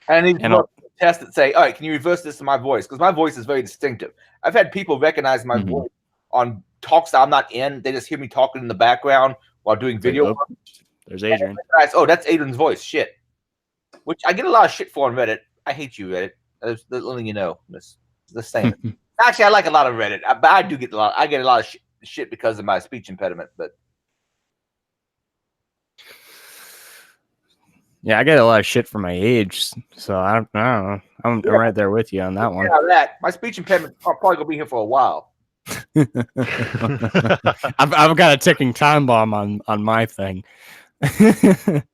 I need to test it. Say, all right, can you reverse this to my voice? Because my voice is very distinctive. I've had people recognize my voice on talks that I'm not in. They just hear me talking in the background while doing video work. There's Adrian. That's Adrian's voice. Shit. Which I get a lot of shit for on Reddit. I hate you, Reddit. That's letting you know. Just saying. Actually, I like a lot of Reddit, but I do get a lot. I get a lot of shit because of my speech impediment. But yeah, I get a lot of shit for my age, so I don't know. I'm right there with you on that one. My speech impediment probably gonna be here for a while. I've got a ticking time bomb on my thing.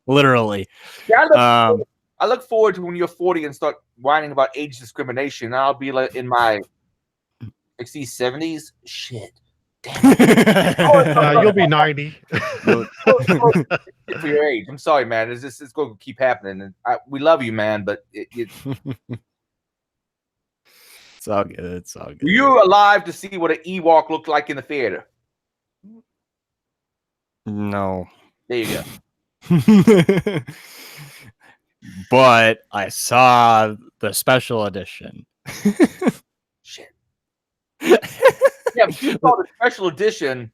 Literally. Yeah, I look forward to when you're 40 and start whining about age discrimination. I'll be like in my 60s, 70s. Shit. You'll be 90. For your age. I'm sorry, man. It's going to keep happening. And we love you, man, but it's all good. It's all good. Were you alive to see what an Ewok looked like in the theater? No. There you go. But I saw the special edition. Shit. Yeah, but you saw the special edition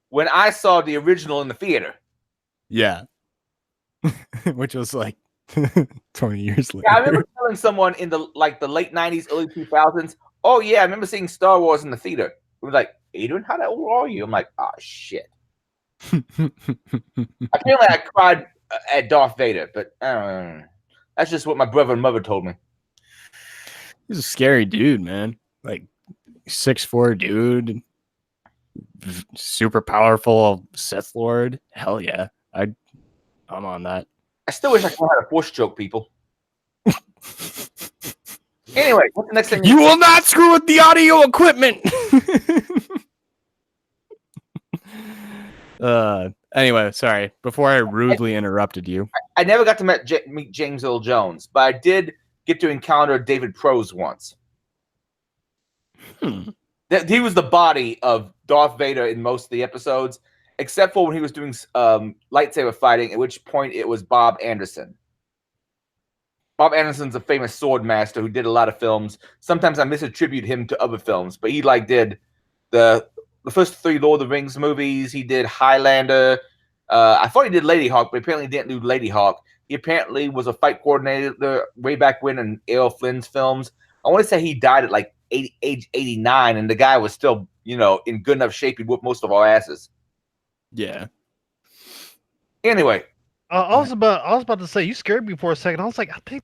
when I saw the original in the theater. Yeah. Which was like 20 years later. Yeah, I remember telling someone in the late 90s, early 2000s, oh yeah, I remember seeing Star Wars in the theater. It was like, Adrian, how old are you? I'm like, oh shit. Apparently I cried at Darth Vader, but that's just what my brother and mother told me. He's a scary dude, man. Like 6'4" dude, super powerful Sith Lord. Hell yeah, I'm on that. I still wish I could have a force choke people. Anyway, what's the next thing? You will not screw with the audio equipment. Anyway, sorry. Before I rudely interrupted you, I never got to meet James Earl Jones, but I did get to encounter David Prowse once. He was the body of Darth Vader in most of the episodes, except for when he was doing lightsaber fighting, at which point it was Bob Anderson. Bob Anderson's a famous sword master who did a lot of films. Sometimes I misattribute him to other films, but he did the first 3 Lord of the Rings movies. He did Highlander. I thought he did Ladyhawke, but apparently he didn't do Ladyhawke. He apparently was a fight coordinator way back when in Errol Flynn's films. I want to say he died at like age 89, and the guy was still, in good enough shape. He whooped most of our asses. Yeah. Anyway. I was about to say, you scared me for a second. I was like, I think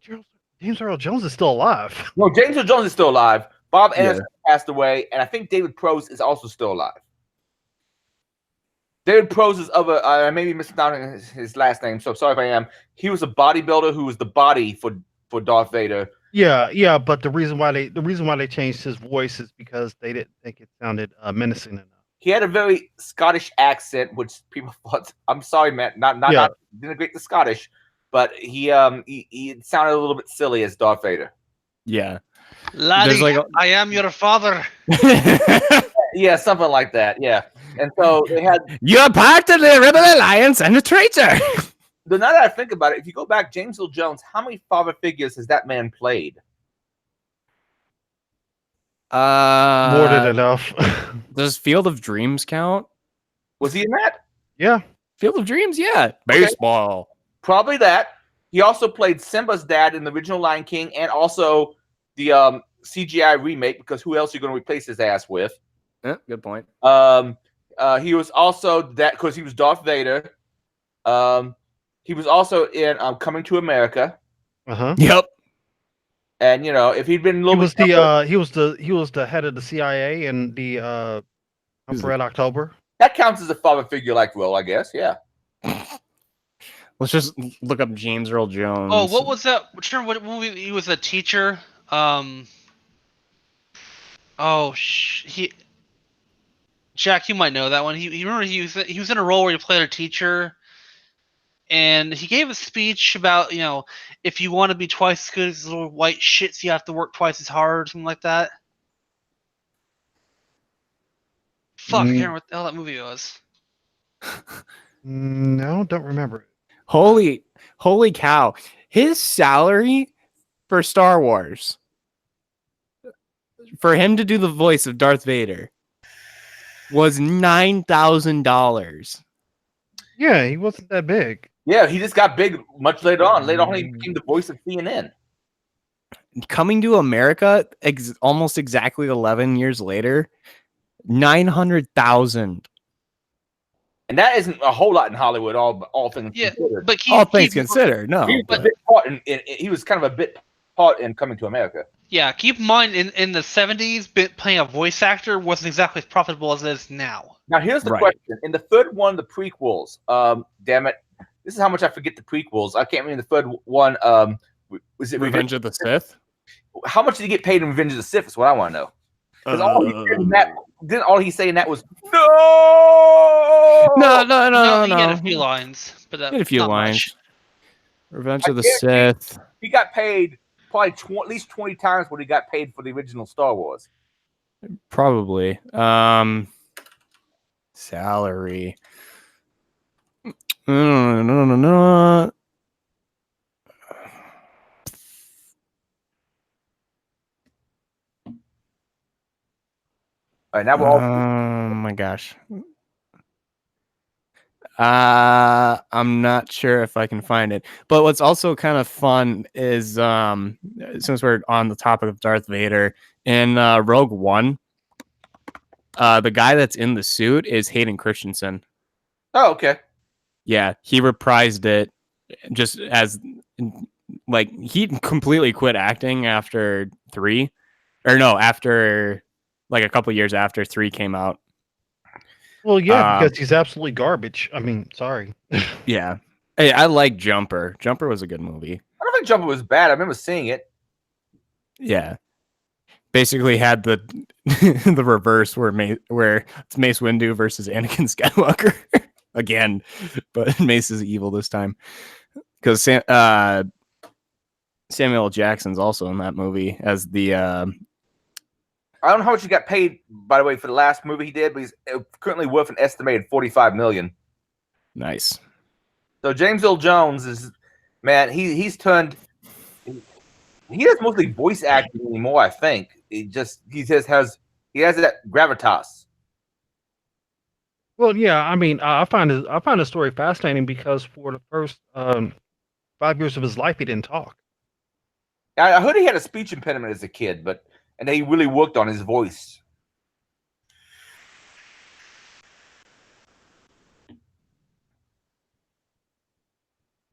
James Earl Jones is still alive. No, James Earl Jones is still alive. Bob Anderson passed away, and I think David Prowse is also still alive. David Prowse is other. I may be mispronouncing his last name, so sorry if I am. He was a bodybuilder who was the body for Darth Vader. Yeah, but the reason why they changed his voice is because they didn't think it sounded menacing enough. He had a very Scottish accent, which people thought. I'm sorry, Matt, not denigrate the Scottish, but he sounded a little bit silly as Darth Vader. Yeah, laddie, I am your father. Yeah, something like that. Yeah, and so they had. You're part of the Rebel Alliance and a traitor. Now that I think about it, if you go back, James Earl Jones, how many father figures has that man played? More than enough. Does Field of Dreams count? Was he in that? Yeah. Field of Dreams, yeah. Baseball. Okay. Probably that. He also played Simba's dad in the original Lion King and also the CGI remake, because who else are you going to replace his ass with? Yeah, good point. He was also that because he was Darth Vader. He was also in Coming to America. Yep. And if he'd been a little he was the head of the CIA in the Red October. That counts as a father figure like role, I guess. Yeah. Let's just look up James Earl Jones. Oh, what was that? What movie? He was a teacher. Jack, you might know that one. He remember he was in a role where he played a teacher. And he gave a speech about, if you want to be twice as good as little white shits, you have to work twice as hard, or something like that. Fuck, I can't remember what the hell that movie was. No, don't remember it. Holy cow. His salary for Star Wars, for him to do the voice of Darth Vader, was $9,000. Yeah, he wasn't that big. Yeah, he just got big much later on. Later on, he became the voice of CNN. Coming to America, almost exactly 11 years later, $900,000. And that isn't a whole lot in Hollywood, all things considered. But all things considered, no. He was kind of a bit part in Coming to America. Yeah, keep in mind, in the 70s, playing a voice actor wasn't exactly as profitable as it is now. Now, here's the question. In the third one, the prequels, damn it, this is how much I forget the prequels. I can't remember the third one. Was it Revenge of the Sith? How much did he get paid in Revenge of the Sith is what I want to know. Because all he say in that was, No. He had a few lines. But he had a few lines. Much. Revenge of the Sith. He got paid probably at least 20 times what he got paid for the original Star Wars. Probably. Salary. No. All right, now we're all. Oh my gosh. I'm not sure if I can find it. But what's also kind of fun is since we're on the topic of Darth Vader, in Rogue One, the guy that's in the suit is Hayden Christensen. Oh, okay. Yeah, he reprised it just as he completely quit acting after 3. Or no, after a couple years after 3 came out. Well, yeah, because he's absolutely garbage. I mean, sorry. Yeah. Hey, I like Jumper. Jumper was a good movie. I don't think Jumper was bad. I remember seeing it. Yeah. Basically had the the reverse where it's Mace Windu versus Anakin Skywalker again, but Mace is evil this time because Samuel L. Jackson's also in that movie as the. I don't know how much he got paid, by the way, for the last movie he did, but he's currently worth an estimated $45 million. Nice. So James Earl Jones is, man, he's turned. He does mostly voice acting anymore. I think he just has that gravitas. Well, yeah, I mean, I find the story fascinating because for the first 5 years of his life, he didn't talk. I heard he had a speech impediment as a kid, and he really worked on his voice.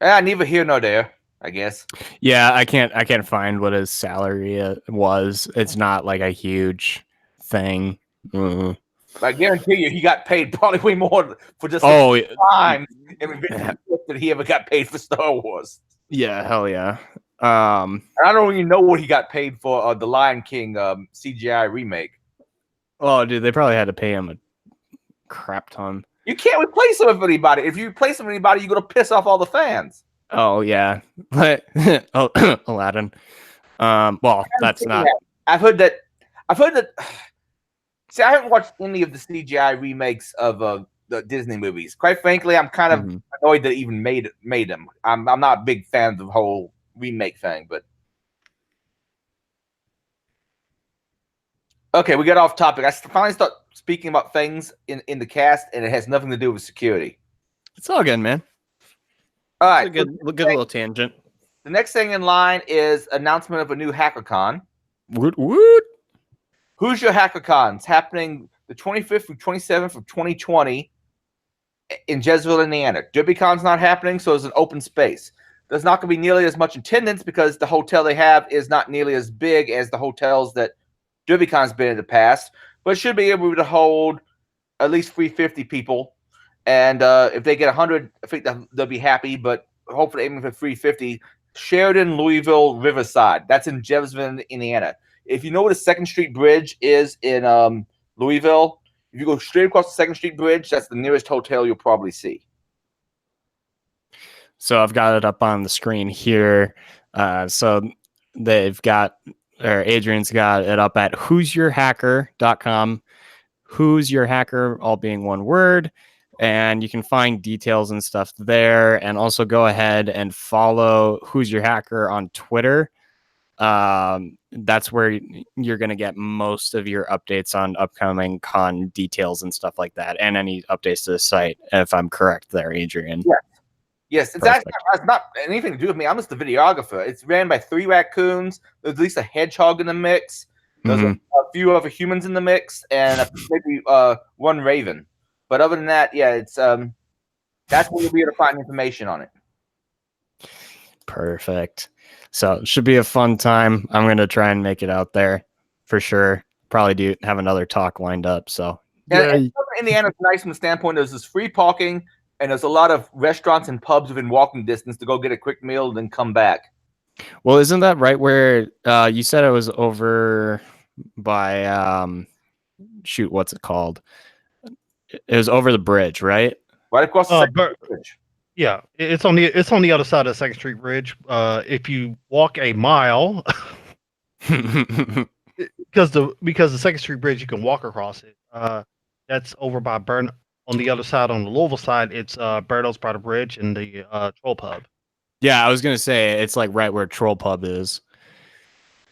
Neither here nor there, I guess. Yeah, I can't find what his salary was. It's not like a huge thing. I guarantee you, he got paid probably way more for just time than he ever got paid for Star Wars. Yeah, hell yeah. I don't even know what he got paid for the Lion King CGI remake. Oh, dude, they probably had to pay him a crap ton. You can't replace him with anybody. If you replace him with anybody, you're gonna piss off all the fans. Oh yeah, but Aladdin. Well, that's not. I've heard that. See, I haven't watched any of the CGI remakes of the Disney movies. Quite frankly, I'm kind of annoyed that even made them. I'm not a big fan of the whole remake thing, but okay, we got off topic. I finally start speaking about things in the cast, and it has nothing to do with security. It's all good, man. All right, good little tangent. The next thing in line is announcement of a new HackerCon. Woot woot. Who's Your HackerCon? It's happening the 25th through 27th of 2020 in Jezreel, Indiana. DerbyCon's not happening, so it's an open space. There's not going to be nearly as much attendance because the hotel they have is not nearly as big as the hotels that DerbyCon's been in the past, but it should be able to hold at least 350 people. And if they get 100, I think they'll be happy, but hopefully aiming for 350. Sheridan, Louisville, Riverside. That's in Jezreel, Indiana. If you know where the 2nd Street Bridge is in Louisville, if you go straight across the 2nd Street Bridge, that's the nearest hotel you'll probably see. So I've got it up on the screen here. So they've got, or Adrian's got it up at who'syourhacker.com. Who's Your Hacker, all being one word. And you can find details and stuff there. And also go ahead and follow Who's Your Hacker on Twitter. That's where you're going to get most of your updates on upcoming con details and stuff like that, and any updates to the site, if I'm correct there, Adrian. Yes, it's actually it's not anything to do with me. I'm just the videographer. It's ran by 3 raccoons. There's at least a hedgehog in the mix. There's a few other humans in the mix, and maybe 1 raven. But other than that, yeah, it's that's where you'll be able to find information on it. Perfect. So it should be a fun time. I'm going to try and make it out there for sure. Probably do have another talk lined up. So and Indiana's nice from the standpoint there's this free parking, and there's a lot of restaurants and pubs within walking distance to go get a quick meal and then come back. Well, isn't that right where you said it was over by shoot, what's it called? It was over the bridge, right? Right across the bridge. Yeah, it's on the other side of the 2nd Street Bridge. If you walk a mile, because the 2nd Street Bridge you can walk across it. That's over by on the other side, on the Louisville side. It's Berto's by the bridge and the Troll Pub. Yeah, I was gonna say it's like right where Troll Pub is.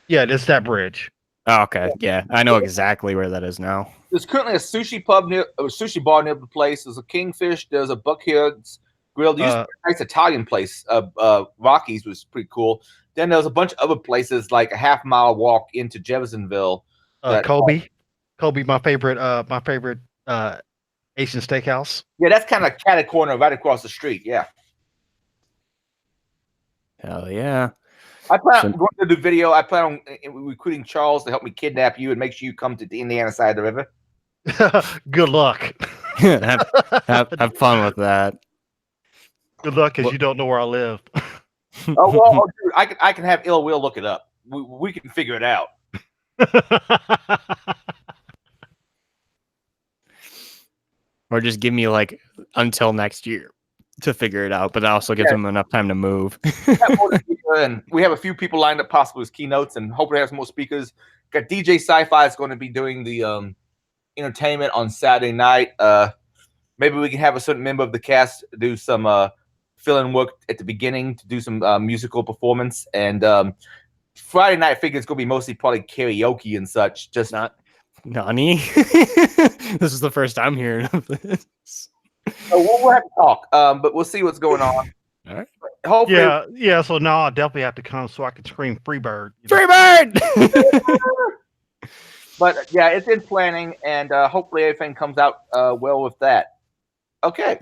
Yeah, it's that bridge. Oh, okay, yeah, I know exactly where that is now. There's currently a sushi bar near the place. There's a Kingfish. There's a Buckhead's Grill. Used to be a nice Italian place. Rocky's was pretty cool. Then there's a bunch of other places like a half-mile walk into Jeffersonville. Kobe, my favorite Asian steakhouse. Yeah, that's kind of catty corner right across the street. Yeah. Hell yeah. I plan on going to do video. I plan on recruiting Charles to help me kidnap you and make sure you come to the Indiana side of the river. Good luck. have fun with that. Good luck, because you don't know where I live. Dude, I can have Ill Will look it up. We can figure it out. Or just give me like until next year to figure it out, but that also gives them enough time to move. And we have a few people lined up possibly as keynotes, and hopefully have some more speakers. Got DJ Sci-Fi is going to be doing the entertainment on Saturday night. Maybe we can have a certain member of the cast do some fill-in work at the beginning to do some musical performance. And Friday night, I figure it's gonna be mostly probably karaoke and such. Just not Nani. This is the first I'm hearing of this. We'll have to talk. But we'll see what's going on. All right. Hopefully, yeah. So now I definitely have to come so I can scream "Freebird." Freebird. But yeah, it's in planning, and hopefully everything comes out well with that. Okay.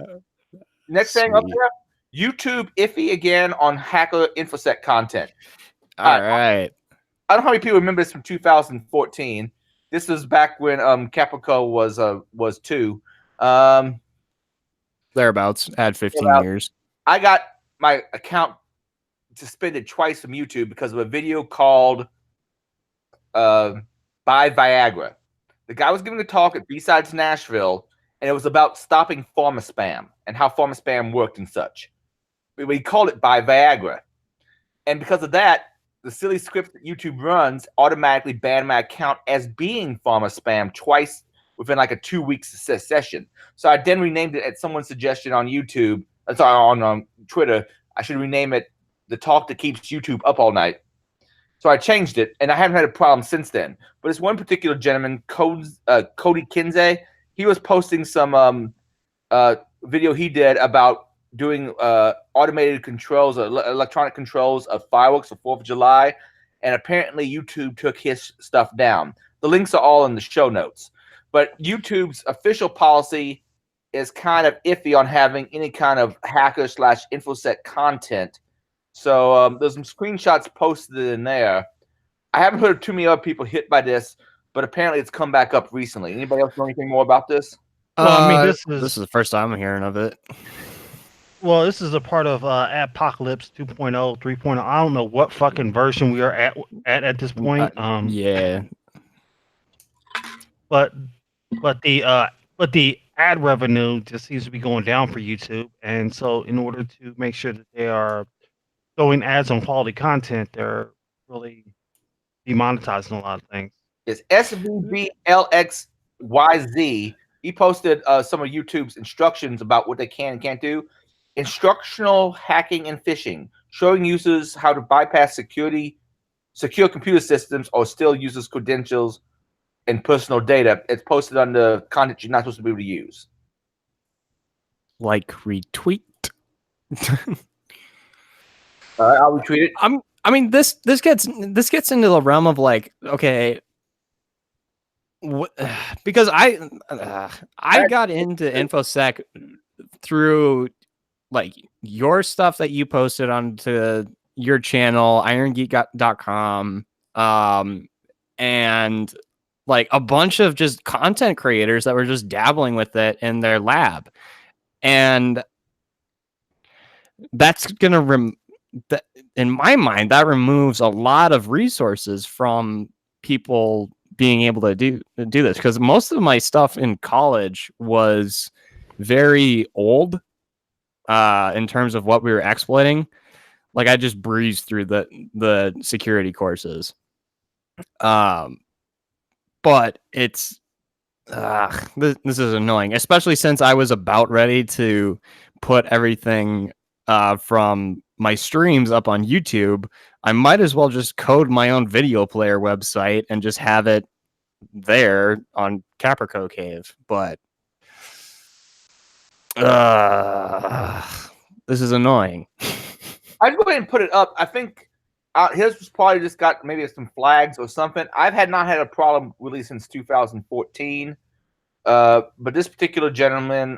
Next thing up there, YouTube iffy again on hacker infosec content. All right. I don't know how many people remember this from 2014. This was back when Caprico was 2. Thereabouts. Had 15 years. I got my account suspended twice from YouTube because of a video called Buy Viagra. The guy was giving a talk at B-Sides Nashville, and it was about stopping pharma spam and how pharma spam worked and such. We called it Buy Viagra. And because of that, the silly script that YouTube runs automatically banned my account as being pharma spam twice within like a 2-week session. So I then renamed it at someone's suggestion on YouTube. Sorry, on Twitter. I should rename it The Talk That Keeps YouTube Up All Night. So I changed it, and I haven't had a problem since then. But it's one particular gentleman, Cody Kinsey. He was posting some video he did about doing automated controls, electronic controls of fireworks for 4th of July, and apparently YouTube took his stuff down. The links are all in the show notes. But YouTube's official policy is kind of iffy on having any kind of hacker/infosec content. So there's some screenshots posted in there. I haven't heard of too many other people hit by this, but apparently it's come back up recently. Anybody else know anything more about this? Well, I mean, this is the first time I'm hearing of it. Well, this is a part of Apocalypse 2.0, 3.0. I don't know what fucking version we are at this point. Yeah. But the ad revenue just seems to be going down for YouTube, and so in order to make sure that they are showing ads on quality content, they're really demonetizing a lot of things. It's SVBLXYZ. He posted some of YouTube's instructions about what they can and can't do. Instructional hacking and phishing, showing users how to bypass secure computer systems or steal users' credentials and personal data. It's posted on the content you're not supposed to be able to use. Like retweet. I'll retweet it. I mean, this gets into the realm of like, okay, because I got into InfoSec through like your stuff that you posted onto your channel, Irongeek.com, and like a bunch of just content creators that were just dabbling with it in their lab, and that's gonna in my mind, that removes a lot of resources from people being able to do this, because most of my stuff in college was very old in terms of what we were exploiting. Like I just breezed through the security courses. But it's this is annoying, especially since I was about ready to put everything from my streams up on YouTube. I might as well just code my own video player website and just have it there on Caprico Cave. But this is annoying. I'd go ahead and put it up. I think his was probably just got maybe some flags or something. I've not had a problem really since 2014. But this particular gentleman,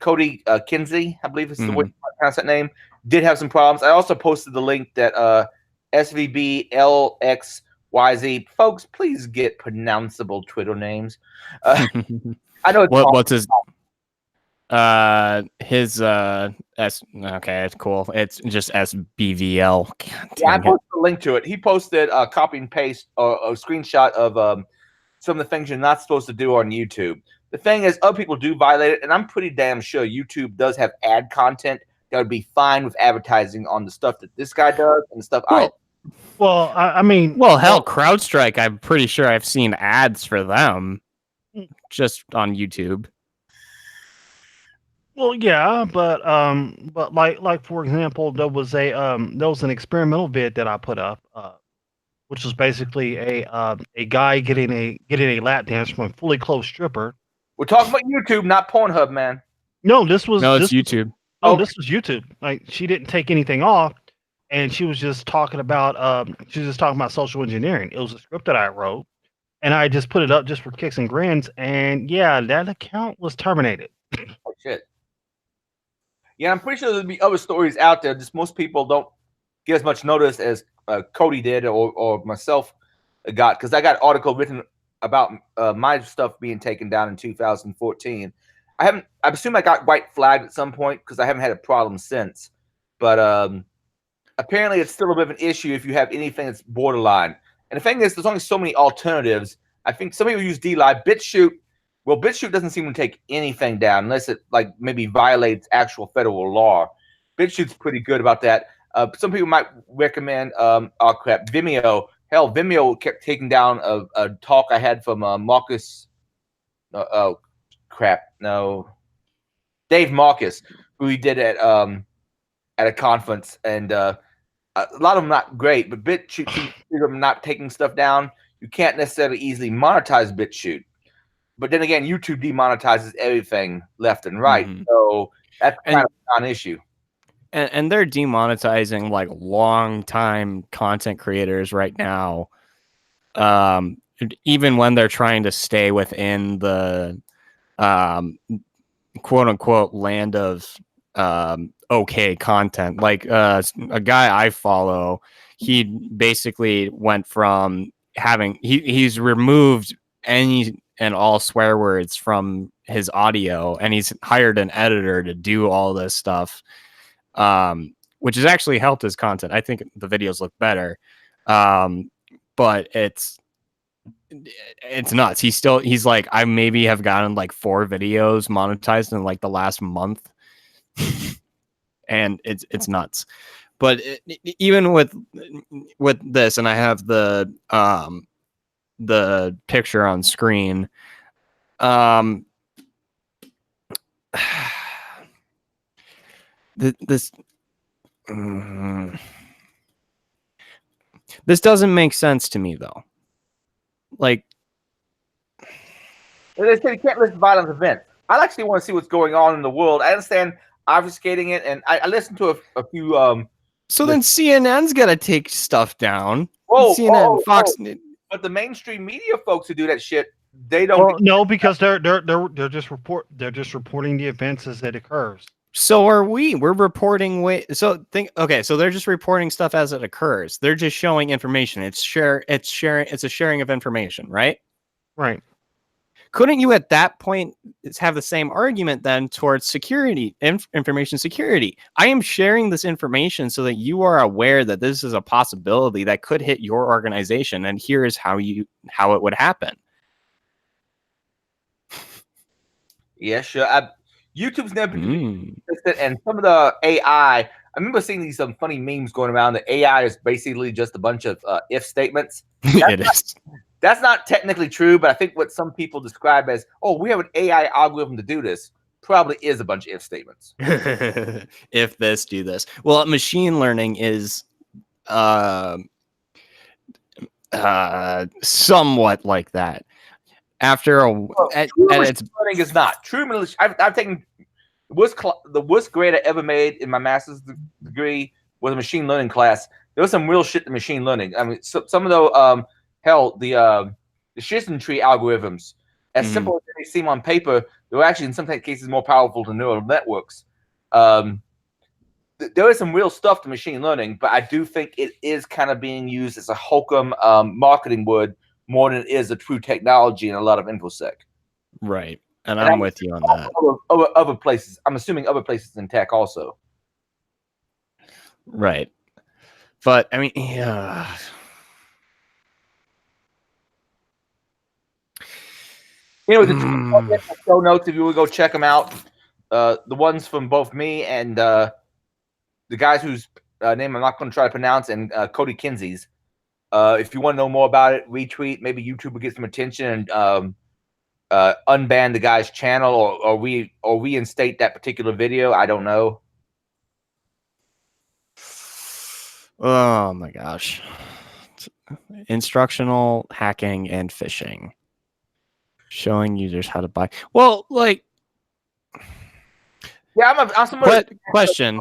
Cody Kinsey, I believe is the way to pronounce that name, did have some problems. I also posted the link that SVBLXYZ. Folks, please get pronounceable Twitter names. I know it's what's his S. Okay, it's cool. It's just SBVL. Yeah, I posted a link to it. He posted a copy and paste or a screenshot of some of the things you're not supposed to do on YouTube. The thing is, other people do violate it, and I'm pretty damn sure YouTube does have ad content that would be fine with advertising on the stuff that this guy does and the stuff I mean, hell, CrowdStrike, I'm pretty sure I've seen ads for them just on YouTube. Well, yeah, but like for example, there was an experimental vid that I put up which was basically a guy getting a lap dance from a fully clothed stripper. We're talking about YouTube, not Pornhub, man. No, it's YouTube. This was YouTube. Like, she didn't take anything off, and she was just talking about social engineering. It was a script that I wrote, and I just put it up just for kicks and grins, and yeah, that account was terminated. Oh shit. Yeah, I'm pretty sure there'll be other stories out there. Just most people don't get as much notice as Cody did or myself got, because I got an article written about my stuff being taken down in 2014. I assume I got white flagged at some point because I haven't had a problem since. But apparently it's still a bit of an issue if you have anything that's borderline. And the thing is, there's only so many alternatives. I think some people use DLive. BitChute, well, BitChute doesn't seem to take anything down unless it like maybe violates actual federal law. BitChute's pretty good about that. Some people might recommend Vimeo. Hell, Vimeo kept taking down a talk I had from Marcus. Dave Marcus, who he did at a conference, and a lot of them not great, but BitChute them not taking stuff down. You can't necessarily easily monetize BitChute, but then again, YouTube demonetizes everything left and right, so that's kind of a non-issue. And they're demonetizing like long-time content creators right now, even when they're trying to stay within the quote-unquote land of okay content. Like a guy I follow, he basically went from having he's removed any and all swear words from his audio, and he's hired an editor to do all this stuff, which has actually helped his content. I think the videos look better, but it's nuts. He's like, I maybe have gotten like 4 videos monetized in like the last month. And it's nuts. But even with this, and I have the picture on screen, this doesn't make sense to me though. Like, they say you can't list violent events. I actually want to see what's going on in the world. I understand obfuscating it, and I listened to a few. So then CNN's got to take stuff down. CNN, Fox. But the mainstream media folks who do that shit, they don't. Well, no, because they're just reporting the events as it occurs. So are we? We're reporting. So they're just reporting stuff as it occurs. They're just showing information. It's sharing. It's a sharing of information, right? Right. Couldn't you at that point have the same argument then towards security, information security? I am sharing this information so that you are aware that this is a possibility that could hit your organization, and here is how it would happen. Yeah, sure. YouTube's never been consistent, and some of the AI. I remember seeing some funny memes going around. The AI is basically just a bunch of if statements. That's not technically true, but I think what some people describe as, oh, we have an AI algorithm to do this, probably is a bunch of if statements. If this, do this. Well, machine learning is somewhat like that. After true machine learning is not. True. I've taken the worst grade I ever made in my master's degree was a machine learning class. There was some real shit to machine learning. I mean, some of the the Shizun tree algorithms, as simple as they seem on paper, they're actually in some cases more powerful than neural networks. There is some real stuff to machine learning, but I do think it is kind of being used as a hokum marketing word more than it is a true technology in a lot of InfoSec. Right. And I'm with you on that. Other places. I'm assuming other places in tech also. Right. But, I mean, yeah. Anyway, the show notes, if you would go check them out. The ones from both me and the guys whose name I'm not going to try to pronounce, and Cody Kinsey's. If you want to know more about it, retweet. Maybe YouTube will get some attention and unban the guy's channel or reinstate that particular video. I don't know. Oh my gosh. instructional hacking and phishing, showing users how to buy. Well, like, yeah, I'm somebody. Question.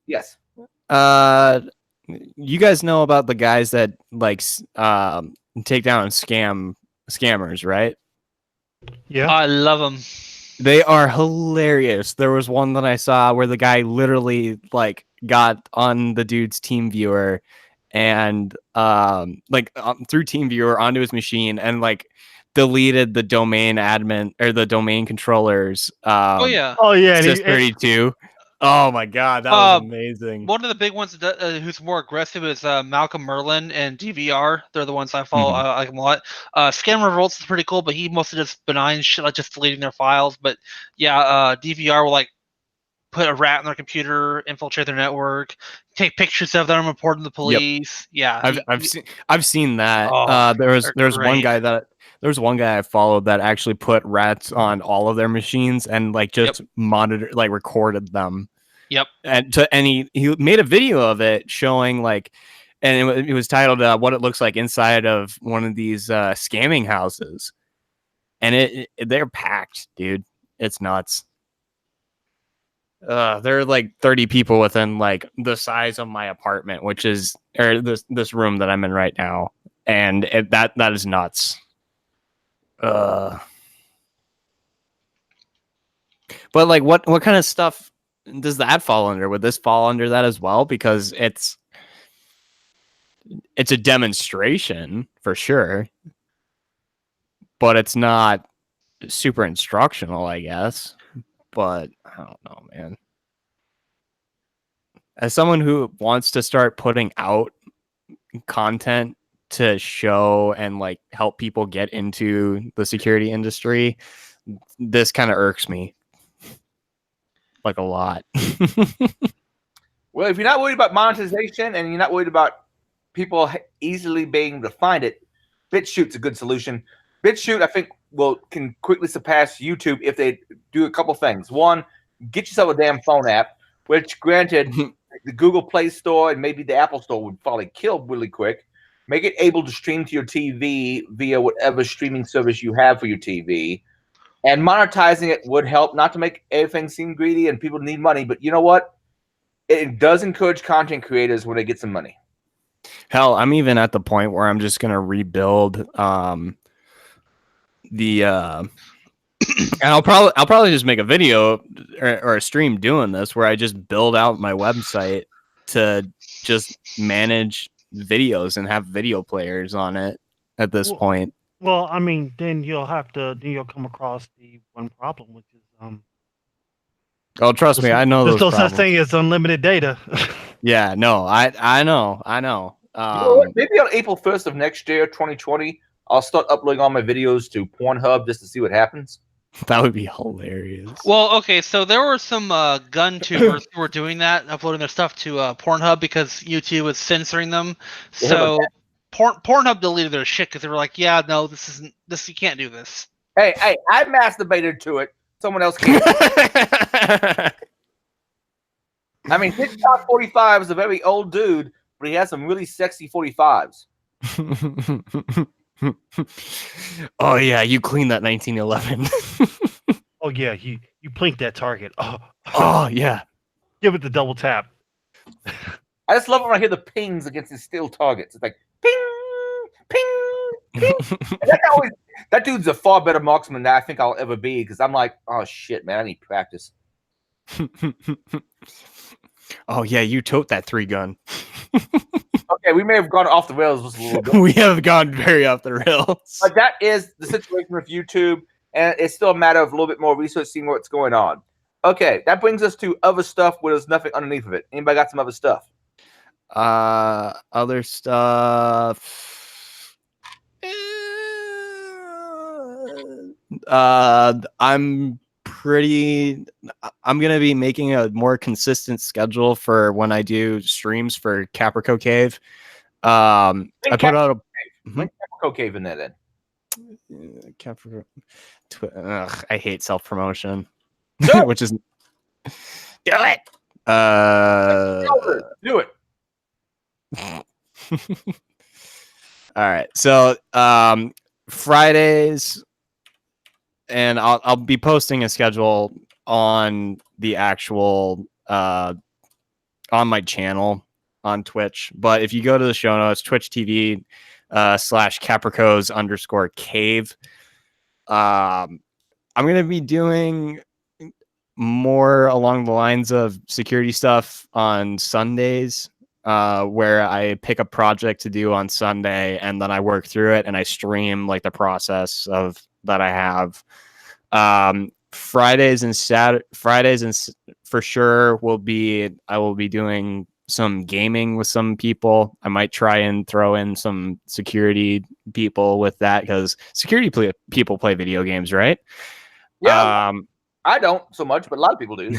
Yes. You guys know about the guys that like take down scammers, right? Yeah. I love them. They are hilarious. There was one that I saw where the guy literally like got on the dude's team viewer and through team viewer onto his machine and like deleted the domain admin or the domain controllers Oh yeah. Oh yeah. sys32. Oh my god, that was amazing. One of the big ones who's more aggressive is Malcolm Merlin and DVR. They're the ones I follow. I like them a lot. Scam Revolts is pretty cool, but he mostly does benign shit like just deleting their files. But yeah, DVR will like put a rat on their computer, infiltrate their network, take pictures of them, report them to the police. Yep. Yeah, I've seen that. Oh, There's one guy I followed that actually put rats on all of their machines and like just monitor, like recorded them. Yep. And he made a video of it showing like, and it was titled "What It Looks Like Inside of One of These Scamming Houses," and they're packed, dude. It's nuts. There are like 30 people within like the size of my apartment, which is this room that I'm in right now, and that is nuts. But like, what kind of stuff does that fall under? Would this fall under that as well? Because it's a demonstration for sure, but it's not super instructional, I guess. But I don't know, man. As someone who wants to start putting out content to show and like help people get into the security industry, this kind of irks me like a lot. Well, if you're not worried about monetization and you're not worried about people easily being able to find it, BitChute's a good solution. BitChute, I think, can quickly surpass YouTube if they do a couple things. One, get yourself a damn phone app, which, granted, the Google Play Store and maybe the Apple Store would probably kill really quick. Make it able to stream to your TV via whatever streaming service you have for your TV. And monetizing it would help, not to make everything seem greedy and people need money, but you know what? It does encourage content creators when they get some money. Hell, I'm even at the point where I'm just gonna rebuild and I'll probably just make a video or a stream doing this where I just build out my website to just manage videos and have video players on it at this point. Well, I mean, then you'll come across the one problem, which is oh, trust me, I know there's those no such thing as unlimited data. Yeah, no, I know. You know what? Maybe on April 1st of next year, 2020, I'll start uploading all my videos to Pornhub just to see what happens. That would be hilarious. Well, okay, so there were some gun tubers who were doing that, uploading their stuff to Pornhub because YouTube was censoring them. So Pornhub deleted their shit because they were like, "Yeah, no, this you can't do this." Hey, I masturbated to it. Someone else can't. I mean, TikTok 45 is a very old dude, but he has some really sexy 45s. Oh yeah, you cleaned that 1911. Oh yeah, you plinked that target. Oh yeah, give it the double tap. I just love it when I hear the pings against his steel targets. It's like ping, ping, ping. That dude's a far better marksman than I think I'll ever be because I'm like, oh shit, man, I need practice. Oh yeah, you tote that 3-gun. Okay, we may have gone off the rails just a little bit. We have gone very off the rails. But that is the situation with YouTube, and it's still a matter of a little bit more research, seeing what's going on. Okay, that brings us to other stuff where there's nothing underneath of it. Anybody got some other stuff? Other stuff. I'm gonna be making a more consistent schedule for when I do streams for Caprico Cave. I put out a Caprico Cave in there then. Caprico. I hate self-promotion. No. Which is do it. Do it. All right. So Fridays, and I'll be posting a schedule on the actual on my channel on Twitch. But if you go to the show notes, Twitch TV /Capricos_cave. I'm gonna be doing more along the lines of security stuff on Sundays, where I pick a project to do on Sunday and then I work through it and I stream like the process of that I have. Fridays and for sure I will be doing some gaming with some people. I might try and throw in some security people with that because security people play video games, right? Yeah. I don't so much, but a lot of people do.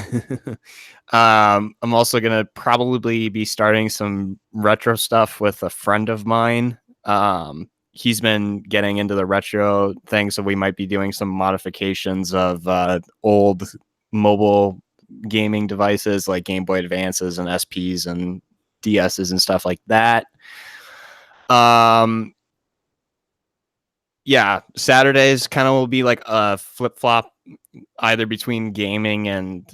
I'm also gonna probably be starting some retro stuff with a friend of mine. He's been getting into the retro thing, so we might be doing some modifications of old mobile gaming devices like Game Boy Advances and SPs and DSs and stuff like that. Yeah, Saturdays kind of will be like a flip-flop either between gaming and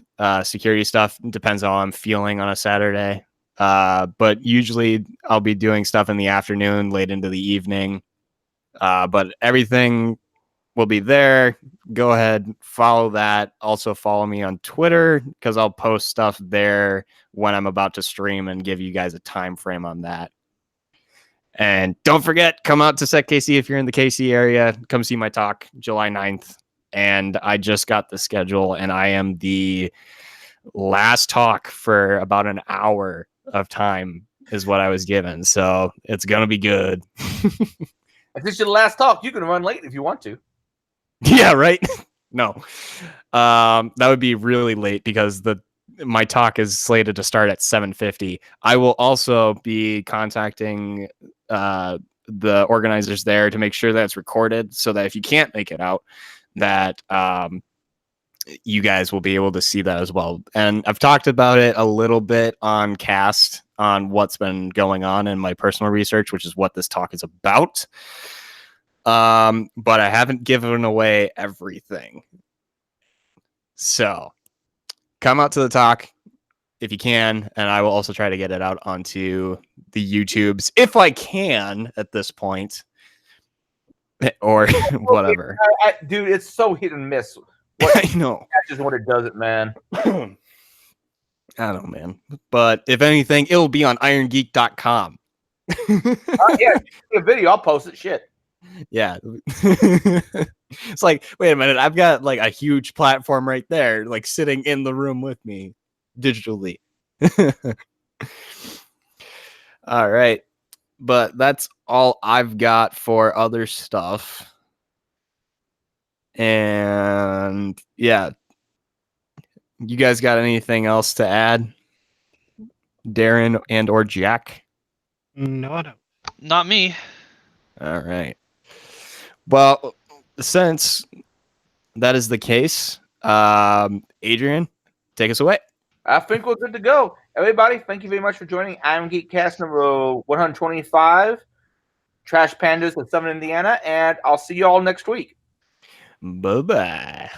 security stuff. It depends on how I'm feeling on a Saturday. But usually I'll be doing stuff in the afternoon, late into the evening. But everything will be there. Go ahead, follow that. Also follow me on Twitter because I'll post stuff there when I'm about to stream and give you guys a time frame on that. And don't forget, come out to Set KC if you're in the KC area. Come see my talk July 9th. And I just got the schedule, and I am the last talk for about an hour of time is what I was given. So it's going to be good. If this is your last talk, you can run late if you want to. Yeah, right? No. That would be really late because my talk is slated to start at 7:50. I will also be contacting the organizers there to make sure that it's recorded so that if you can't make it out, that you guys will be able to see that as well. And I've talked about it a little bit on Cast on what's been going on in my personal research, which is what this talk is about. But I haven't given away everything. So come out to the talk if you can, and I will also try to get it out onto the YouTubes if I can at this point, or whatever. Dude, it's so hit and miss. I know. That's just what it does, it, man. I don't know, man. But if anything, it'll be on Irongeek.com. Yeah, a video. I'll post it. Shit. Yeah. It's like, wait a minute, I've got like a huge platform right there, like sitting in the room with me digitally. All right. But that's all I've got for other stuff. And yeah. You guys got anything else to add? Darren and or Jack? No, I don't. Not me. All right. Well, since that is the case, Adrian, take us away. I think we're good to go. Everybody, thank you very much for joining Irongeek Cast number 125, Trash Pandas with Southern Indiana, and I'll see you all next week. Bye-bye.